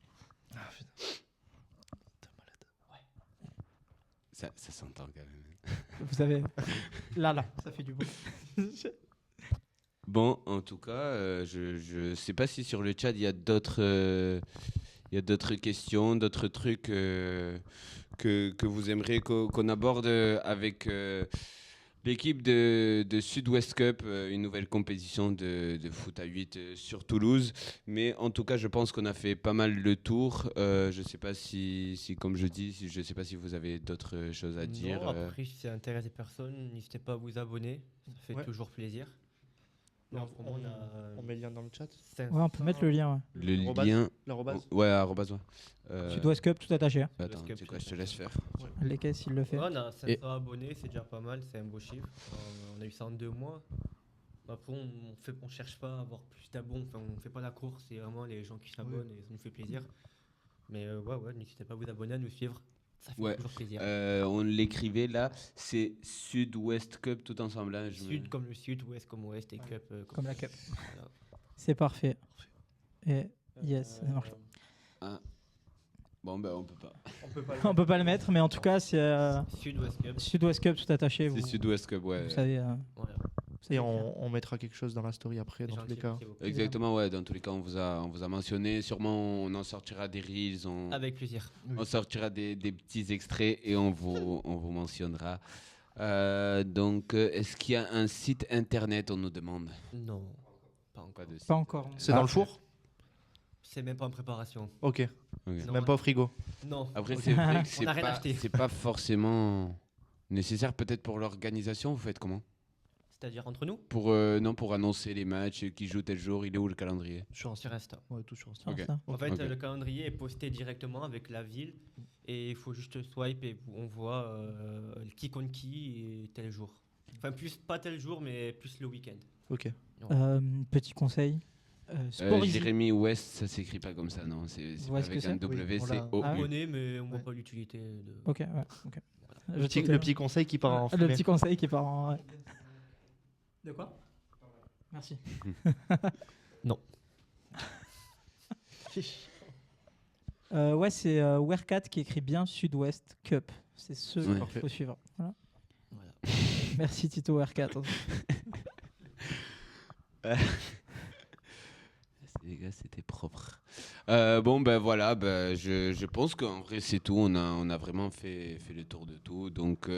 Ah, putain. T'es malade. Ça s'entend quand même. Vous savez, là, ça fait du bruit. Bon, en tout cas, je sais pas si sur le chat il y a d'autres questions, d'autres trucs que vous aimeriez qu'on aborde avec L'équipe de Sud-Ouest Cup, une nouvelle compétition de foot à 8 sur Toulouse. Mais en tout cas, je pense qu'on a fait pas mal le tour. Je ne sais pas si, comme je dis, je sais pas si vous avez d'autres choses à dire. Non, après, si ça intéresse des personnes, n'hésitez pas à vous abonner. Ça fait toujours plaisir. Non, vraiment, On met le lien dans le chat. Ouais, on peut mettre le lien. Ouais. Le Arrobase. lien. L'arrobase. Ouais, arrobase, ouais. Sud-Ouest Cup, tout attaché. Hein. Attends, tu sais quoi, je te laisse faire. Les caisses, il le fait. Ouais, on a 500 abonnés, c'est déjà pas mal, c'est un beau chiffre. On a eu ça en 2 mois. Après, on cherche pas à avoir plus d'abonnés, enfin, on fait pas la course, c'est vraiment les gens qui s'abonnent et ça nous fait plaisir. Mais ouais, n'hésitez pas à vous abonner, à nous suivre, ça fait toujours plaisir. On l'écrivait là, c'est Sud-Ouest Cup tout ensemble. Hein, Sud comme le sud, ouest comme ouest et cup comme la cup. Voilà. C'est parfait. Et yes, ça marche. Bon, ben on peut pas. On peut pas le mettre, mais en tout cas, c'est Sud-Ouest Cup. Sud-Ouest Cup tout attaché. C'est Sud-Ouest Cup, ouais. Vous savez. Voilà. Et on mettra quelque chose dans la story après, dans tous les cas. Exactement, ouais. Dans tous les cas, on vous a mentionné. Sûrement, on en sortira des reels. Avec plaisir. On sortira des petits extraits et on vous mentionnera. Donc, est-ce qu'il y a un site internet, on nous demande? Non, pas encore. Pas encore. C'est dans le four? C'est même pas en préparation. Ok. Non, Même pas au frigo. Non. Après, c'est vrai que On a rien acheté. c'est pas forcément nécessaire. Peut-être pour l'organisation, vous faites comment? C'est-à-dire entre nous? Non, pour annoncer les matchs, qui joue tel jour, il est où le calendrier? Sur Insta. Ouais, tout sur Insta. Ok. En fait, Ok. le calendrier est posté directement avec la ville et il faut juste swipe et on voit qui contre qui et tel jour. Enfin, plus pas tel jour, mais plus le week-end. Ok. Petit conseil. Sport Easy. Jérémy West, ça s'écrit pas comme ça, non? C'est Vous pas voyez ce que avec un c'est? W, Oui, on c'est l'a- O. Ah On ouais. connaît, mais on voit Ouais. pas l'utilité de. Ok, ouais. Ok. Le petit conseil qui part en Le fumée. petit conseil qui part en. Ouais. De quoi? Merci. Non. Ouais, c'est Werecat qui écrit bien Sud-Ouest Cup. C'est ce Ouais. qu'il faut suivre. Voilà. Voilà. Merci Tito Werecat. Les gars, c'était propre. Bon, ben voilà, je pense qu'en vrai, c'est tout. On a vraiment fait le tour de tout. Donc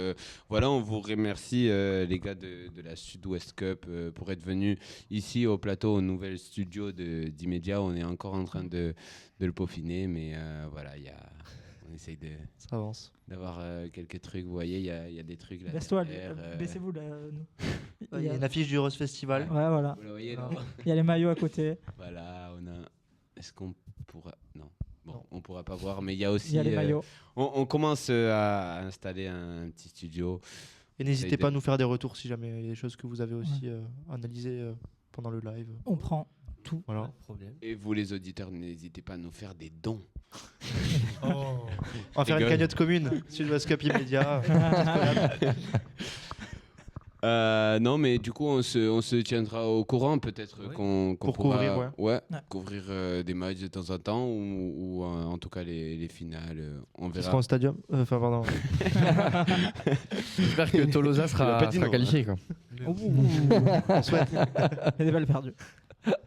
voilà, on vous remercie, les gars de la Sud-Ouest Cup, pour être venus ici au plateau, au nouvel studio d'Immédiat. On est encore en train de le peaufiner, mais voilà, on essaye Ça avance. d'avoir quelques trucs. Vous voyez, il y a des trucs là. Baisse-toi, derrière, baissez-vous là. Nous. Il y a une affiche du Rose Festival. Ouais, voilà. Vous le voyez, là? Il y a les maillots à côté. Voilà, on a. Est-ce qu'on pourra. Non. Bon, on pourra pas voir, mais il y a aussi. Il y a les maillots. On commence à installer un petit studio. Et n'hésitez de- pas à nous faire des retours si jamais il y a des choses que vous avez aussi analysées pendant le live. On prend. Voilà. Pas de problème. Et vous, les auditeurs, n'hésitez pas à nous faire des dons. On va faire une Rigole. cagnotte commune. Sud-Ouest Cup immédiat. Non, mais du coup, on se tiendra au courant, peut-être Oui. qu'on Pour pourra, couvrir, Ouais. couvrir des matchs de temps en temps ou en tout cas les finales. On Ce verra. sera en stadium. Enfin, pardon. J'espère que Tolosa Il a sera, pas dit sera non, qualifié. Quoi. On souhaite. Il y a des balles perdues.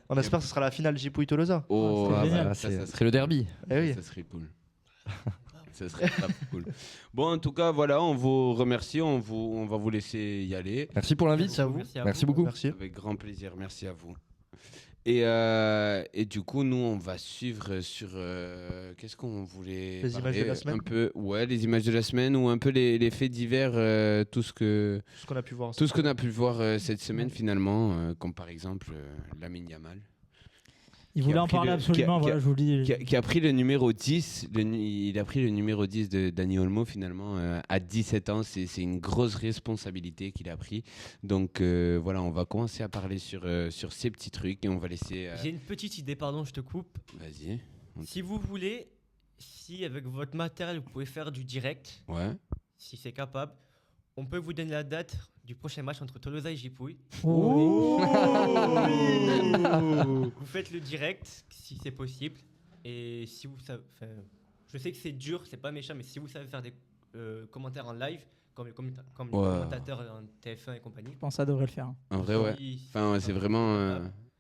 On espère que ce sera la finale Gipouille-Tolosa. Oh, c'est Ah, génial. voilà, ça c'est serait le derby. Eh oui. Ça serait cool. Ça serait grave cool. Bon, en tout cas, voilà, on vous remercie. On va vous laisser y aller. Merci pour l'invite. Merci à vous. Merci beaucoup. Merci. Avec grand plaisir. Merci à vous. Et du coup, nous, on va suivre sur. Qu'est-ce qu'on voulait Les parler images de la semaine. Un peu, ouais, les images de la semaine ou un peu les faits divers, tout ce Tout ce qu'on a pu voir. qu'on a pu voir cette semaine finalement, comme par exemple Lamine Yamal. Il Qui voulait a en pris parler le- absolument, qui a- voilà, je vous le dis. Qui a pris le numéro 10. Il a pris le numéro 10 de Dani Olmo finalement à 17 ans. C'est une grosse responsabilité qu'il a pris. Donc voilà, on va commencer à parler sur ces petits trucs et on va laisser. J'ai une petite idée, pardon, je te coupe. Vas-y. Si vous voulez, si avec votre matériel vous pouvez faire du direct, Ouais. si c'est capable, on peut vous donner la date du prochain match entre Tolosa et Gipouille. Oh. Vous faites le direct si c'est possible. Et si vous savez. Je sais que c'est dur, c'est pas méchant, mais si vous savez faire des commentaires en live, comme les Ouais. commentateurs en TF1 et compagnie. Je pense que ça devrait le faire. Hein. En vrai, ouais. Enfin, c'est vraiment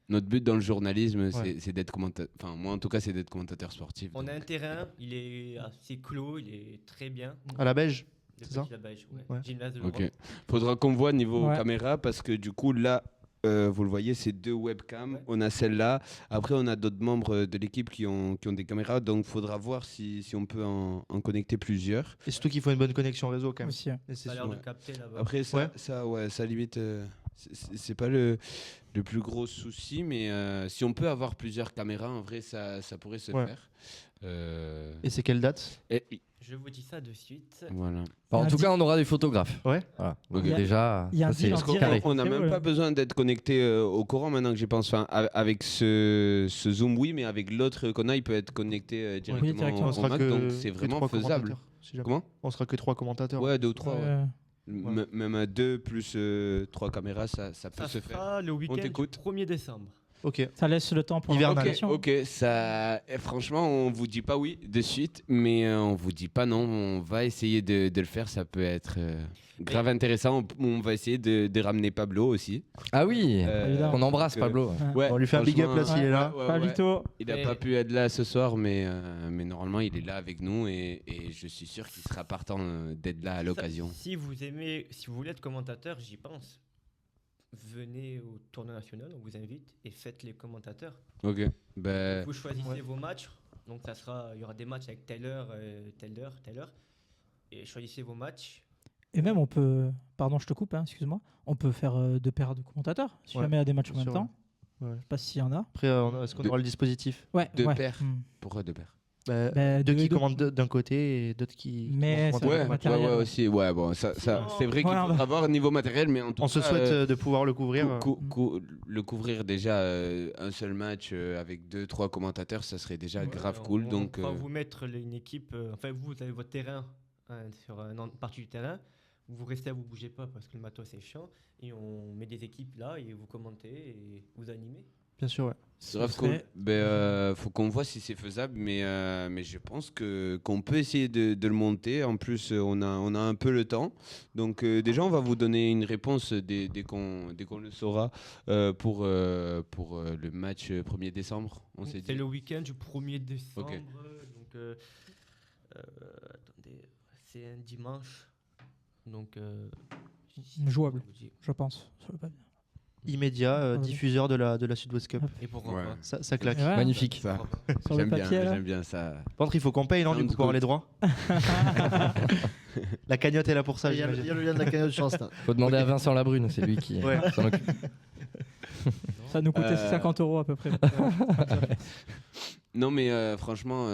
notre but dans le journalisme, Ouais. c'est d'être commentateur. Enfin, moi en tout cas, c'est d'être commentateur sportif. On a donc. un terrain, il est assez clos, il est très bien. À la beige. C'est ça Ouais. Gymnase de l'Europe. Ok. Faudra qu'on voit niveau Ouais. caméra parce que du coup là, vous le voyez, c'est 2 webcams. Ouais. On a celle-là. Après, on a d'autres membres de l'équipe qui ont des caméras. Donc, faudra voir si on peut en connecter plusieurs. Et surtout qu'il faut une bonne connexion réseau quand même. Aussi, ouais. Et c'est Ça a l'air sûr. de capter là-bas. Après, Ouais. ça limite. C'est pas le plus gros souci, mais si on peut avoir plusieurs caméras, en vrai, ça pourrait se Ouais. faire. Et c'est quelle date? Je vous dis ça de suite. Voilà. Enfin, en Un tout di- cas, on aura des photographes. Ouais. Voilà. Ok. Donc déjà, il y a un ça, c'est deal en Parce qu'on direct. carré. on n'a C'est même vrai. pas besoin d'être connecté au courant maintenant que j'y pense. Enfin, avec ce Zoom, oui, mais avec l'autre qu'on a, il peut être connecté directement, directement. On au sera Mac, que, donc c'est que vraiment 3 faisable. commentateurs, si jamais. Comment On sera que 3 commentateurs. Ouais, 2 ou 3. Ouais. Même à 2 plus 3 caméras, ça peut Ça se faire. sera le week-end du t'écoute. 1er décembre. Ok. Ça laisse le temps pour Hivernal. la Ok, préparation. ok, ça. Franchement, on vous dit pas oui de suite, mais on vous dit pas non. On va essayer de le faire. Ça peut être grave intéressant. On va essayer de ramener Pablo aussi. Ah oui, Évidemment. on embrasse que- Pablo. Ouais, On lui fait un big up là franchement, s'il est là. ouais, ouais, Pablito. Il n'a Mais- pas pu être là ce soir, mais normalement, il est là avec nous et je suis sûr qu'il sera partant d'être là à l'occasion. Si vous voulez être commentateur, j'y pense. Venez au tournoi national, on vous invite et faites les commentateurs. Ok. Ben, Vous choisissez ouais. vos matchs. Donc il y aura des matchs avec telle heure, telle heure, telle heure. Et choisissez vos matchs. Et même, on peut. Pardon, je te coupe, hein, excuse-moi. On peut faire 2 paires de commentateurs. Si Ouais, jamais il y a des matchs en bien même sûr, temps. ouais. Ouais. Je sais pas s'il y en a. Après, est-ce qu'on De- aura le dispositif? Ouais. 2 ouais. paires. Hmm. Pourquoi 2 paires Bah, Bah, deux deux qui et deux. commandent d'un côté et d'autres qui. Mais qui ça commandent va de être l'autre. matériel. Ouais, aussi. Ouais, bon, ça c'est vrai qu'il Ouais, faudra avoir niveau matériel, mais en tout On cas, se souhaite de pouvoir le couvrir. le couvrir déjà un seul match avec 2-3 commentateurs, ça serait déjà Ouais, grave on- cool. on Donc, va vous mettre une équipe. Enfin, vous avez votre terrain sur une partie du terrain. Vous restez, vous bougez pas parce que le matos c'est chiant. Et on met des équipes là et vous commentez et vous animez. Bien sûr, ouais. c'est grave Ce cool. serait- Ben, faut qu'on voit si c'est faisable, mais je pense qu'on peut essayer de le monter. En plus, on a un peu le temps. Donc, déjà, on va vous donner une réponse dès qu'on le saura pour le match 1er décembre. On s'est C'est dit. le week-end du 1er décembre. Ok. Donc, attendez, c'est un dimanche. Donc, Jouable. je vous dis. Je pense. Sur le papier. Immédiat, Ouais. diffuseur de la Sud-Ouest Cup. Et pourquoi Ouais. pas Ça claque. Ouais. Magnifique. Ça, Sur le papier, là. j'aime bien ça. Par contre, il faut qu'on paye, non, du Sounds coup, pour avoir good. les droits. La cagnotte est là pour ça, Il y a j'imagine. le lien de la cagnotte sur Insta. Faut demander à Vincent Labrune, c'est lui qui Ouais. s'en occupe. Ça nous coûtait 50 € à peu près. Non, mais franchement,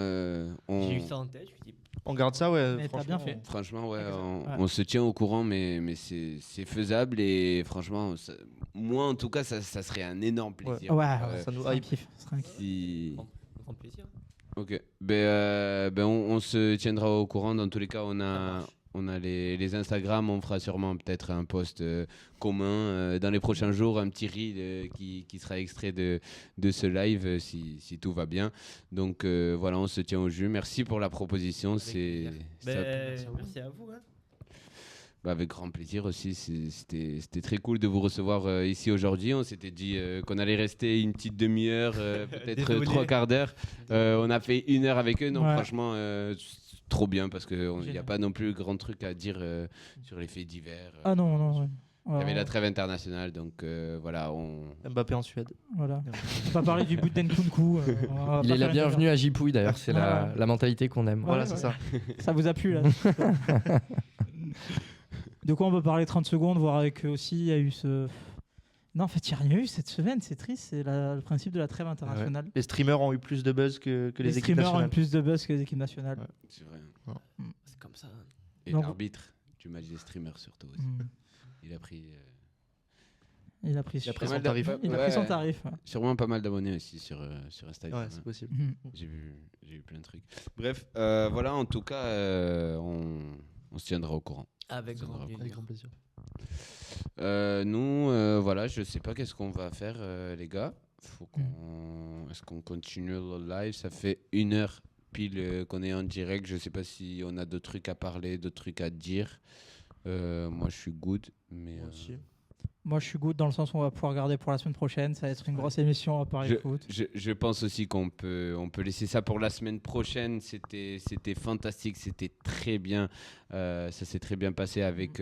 J'ai eu ça en tête. Je me dis, On garde ça, ouais. Mais t'as bien fait. franchement, ouais, Ouais. on se tient au courant, mais c'est faisable et franchement, moi en tout cas, ça serait un énorme plaisir. Ouais, ça nous c'est un hype. kiff. Ce serait un kiff. Si- grand plaisir. Ok. On se tiendra au courant. Dans tous les cas, on a les Instagram. On fera sûrement peut-être un post commun dans les prochains jours, un petit reel qui sera extrait de ce live si tout va bien. Donc voilà, on se tient au jus. Merci pour la proposition. C'est Merci à vous. Hein. avec grand plaisir aussi. C'était très cool de vous recevoir ici aujourd'hui. On s'était dit qu'on allait rester une petite demi-heure, peut-être Désolé. 3/4 d'heure. On a fait 1 heure avec eux. Non, Ouais. franchement, c'est trop bien parce qu'il n'y a Génial. pas non plus grand truc à dire sur les faits divers. Ah non, non. Ouais. Il y avait Ouais, la trêve internationale, donc voilà. Mbappé en Suède. Voilà. On va pas parler du bout d'Enkunku. Il est la bienvenue à Jipouille d'ailleurs, c'est la mentalité qu'on aime. Voilà, Ouais, c'est ouais. ça. Ça vous a plu là De quoi on peut parler 30 secondes, voir avec eux aussi. Il y a eu ce. Non, en fait, il n'y a rien eu cette semaine, c'est triste. C'est le principe de la trêve internationale. Les streamers ont eu plus de buzz que les équipes streamers ont eu nationales. plus de buzz que les équipes nationales. Ouais. C'est vrai. C'est comme ça. Et Donc- l'arbitre du match des streamers surtout aussi. Mm. Il a pris Il a pris, Il a pris pas son mal tarif. Il a pris son tarif. Ouais. sûrement pas mal d'abonnés aussi sur Instagram. Ouais, c'est possible. Mhm. J'ai vu plein de trucs. Bref, voilà, en tout cas, on se tiendra au courant. Avec Ça grand devra plaisir. Avec grand plaisir. Nous, voilà, je sais pas qu'est-ce qu'on va faire, les gars. Est-ce qu'on continue le live? Ça fait 1 heure pile qu'on est en direct. Je sais pas si on a d'autres trucs à parler, d'autres trucs à dire. Moi, je suis good, mais Moi aussi. Moi, je suis good dans le sens où on va pouvoir regarder pour la semaine prochaine. Ça va être une grosse émission à parler foot. Je pense aussi qu'on peut laisser ça pour la semaine prochaine. C'était fantastique, c'était très bien. Ça s'est très bien passé avec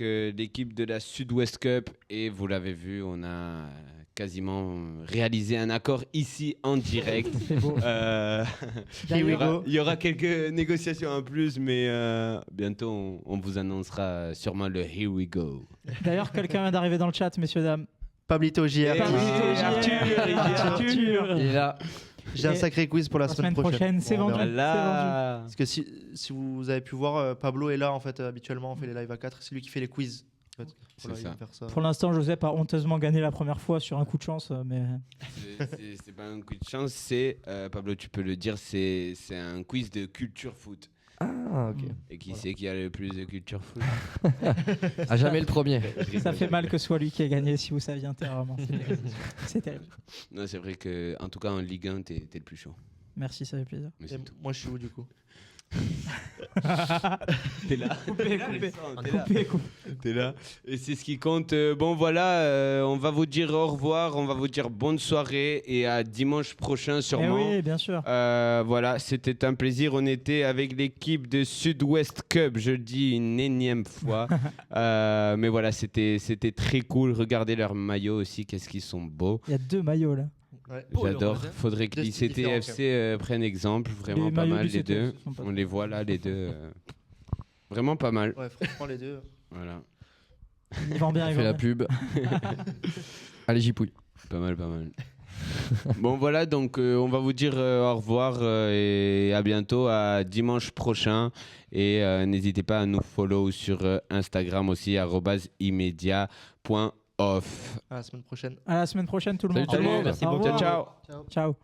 l'équipe de la Sud-Ouest Cup. Et vous l'avez vu, on a quasiment réalisé un accord ici en direct. C'est beau. Il y aura quelques négociations en plus, mais bientôt on vous annoncera sûrement le Here We Go. D'ailleurs, quelqu'un vient d'arriver dans le chat, messieurs, dames. Pablito JR. Arthur. Il est là. J'ai un sacré quiz pour la semaine prochaine. C'est Bon, on vendu. verra. Voilà. Parce que si vous avez pu voir, Pablo est là en fait habituellement, on fait les lives à 4, c'est lui qui fait les quiz. En fait. C'est Voilà, il ça. va faire ça. Pour l'instant, Joseph a honteusement gagné la première fois sur un coup de chance, mais C'est pas un coup de chance, c'est, Pablo, tu peux le dire, c'est un quiz de culture foot. Ah, ok. Et qui c'est qui a le plus de culture foot? À jamais le premier. ça fait mal que ce soit lui qui ait gagné si vous saviez intérieurement. C'est terrible. Non, c'est vrai que, en tout cas, en Ligue 1, t'es le plus chaud. Merci, ça fait plaisir. Mais Et c'est tout. moi je suis où du coup? T'es là. Coupé. T'es là. Et c'est ce qui compte. Bon, voilà, on va vous dire au revoir, on va vous dire bonne soirée et à dimanche prochain Eh sûrement. oui, bien sûr. Voilà, c'était un plaisir. On était avec l'équipe de Sud-Ouest Cup, je le dis une énième fois. Mais voilà, c'était très cool. Regardez leurs maillots aussi, qu'est-ce qu'ils sont beaux. Il y a 2 maillots là. Ouais. Beau, le J'adore. rose, hein. Faudrait que Deux styles l'ICTFC prenne exemple. Vraiment Les pas maillots mal du les deux. CTFC sont pas On mal. les voit là, les deux. Vraiment pas mal. Ouais, franchement les deux. Voilà. Ils vendent bien, Il ils fait la vendent bien. pub. Allez, Jipouille. Pas mal. Bon voilà, donc on va vous dire au revoir et à bientôt, à dimanche prochain. Et n'hésitez pas à nous follow sur Instagram aussi, @immedia.off. À la semaine prochaine. À la semaine prochaine, tout le Salut monde. tout le monde. Au Merci revoir. Ciao. Ciao.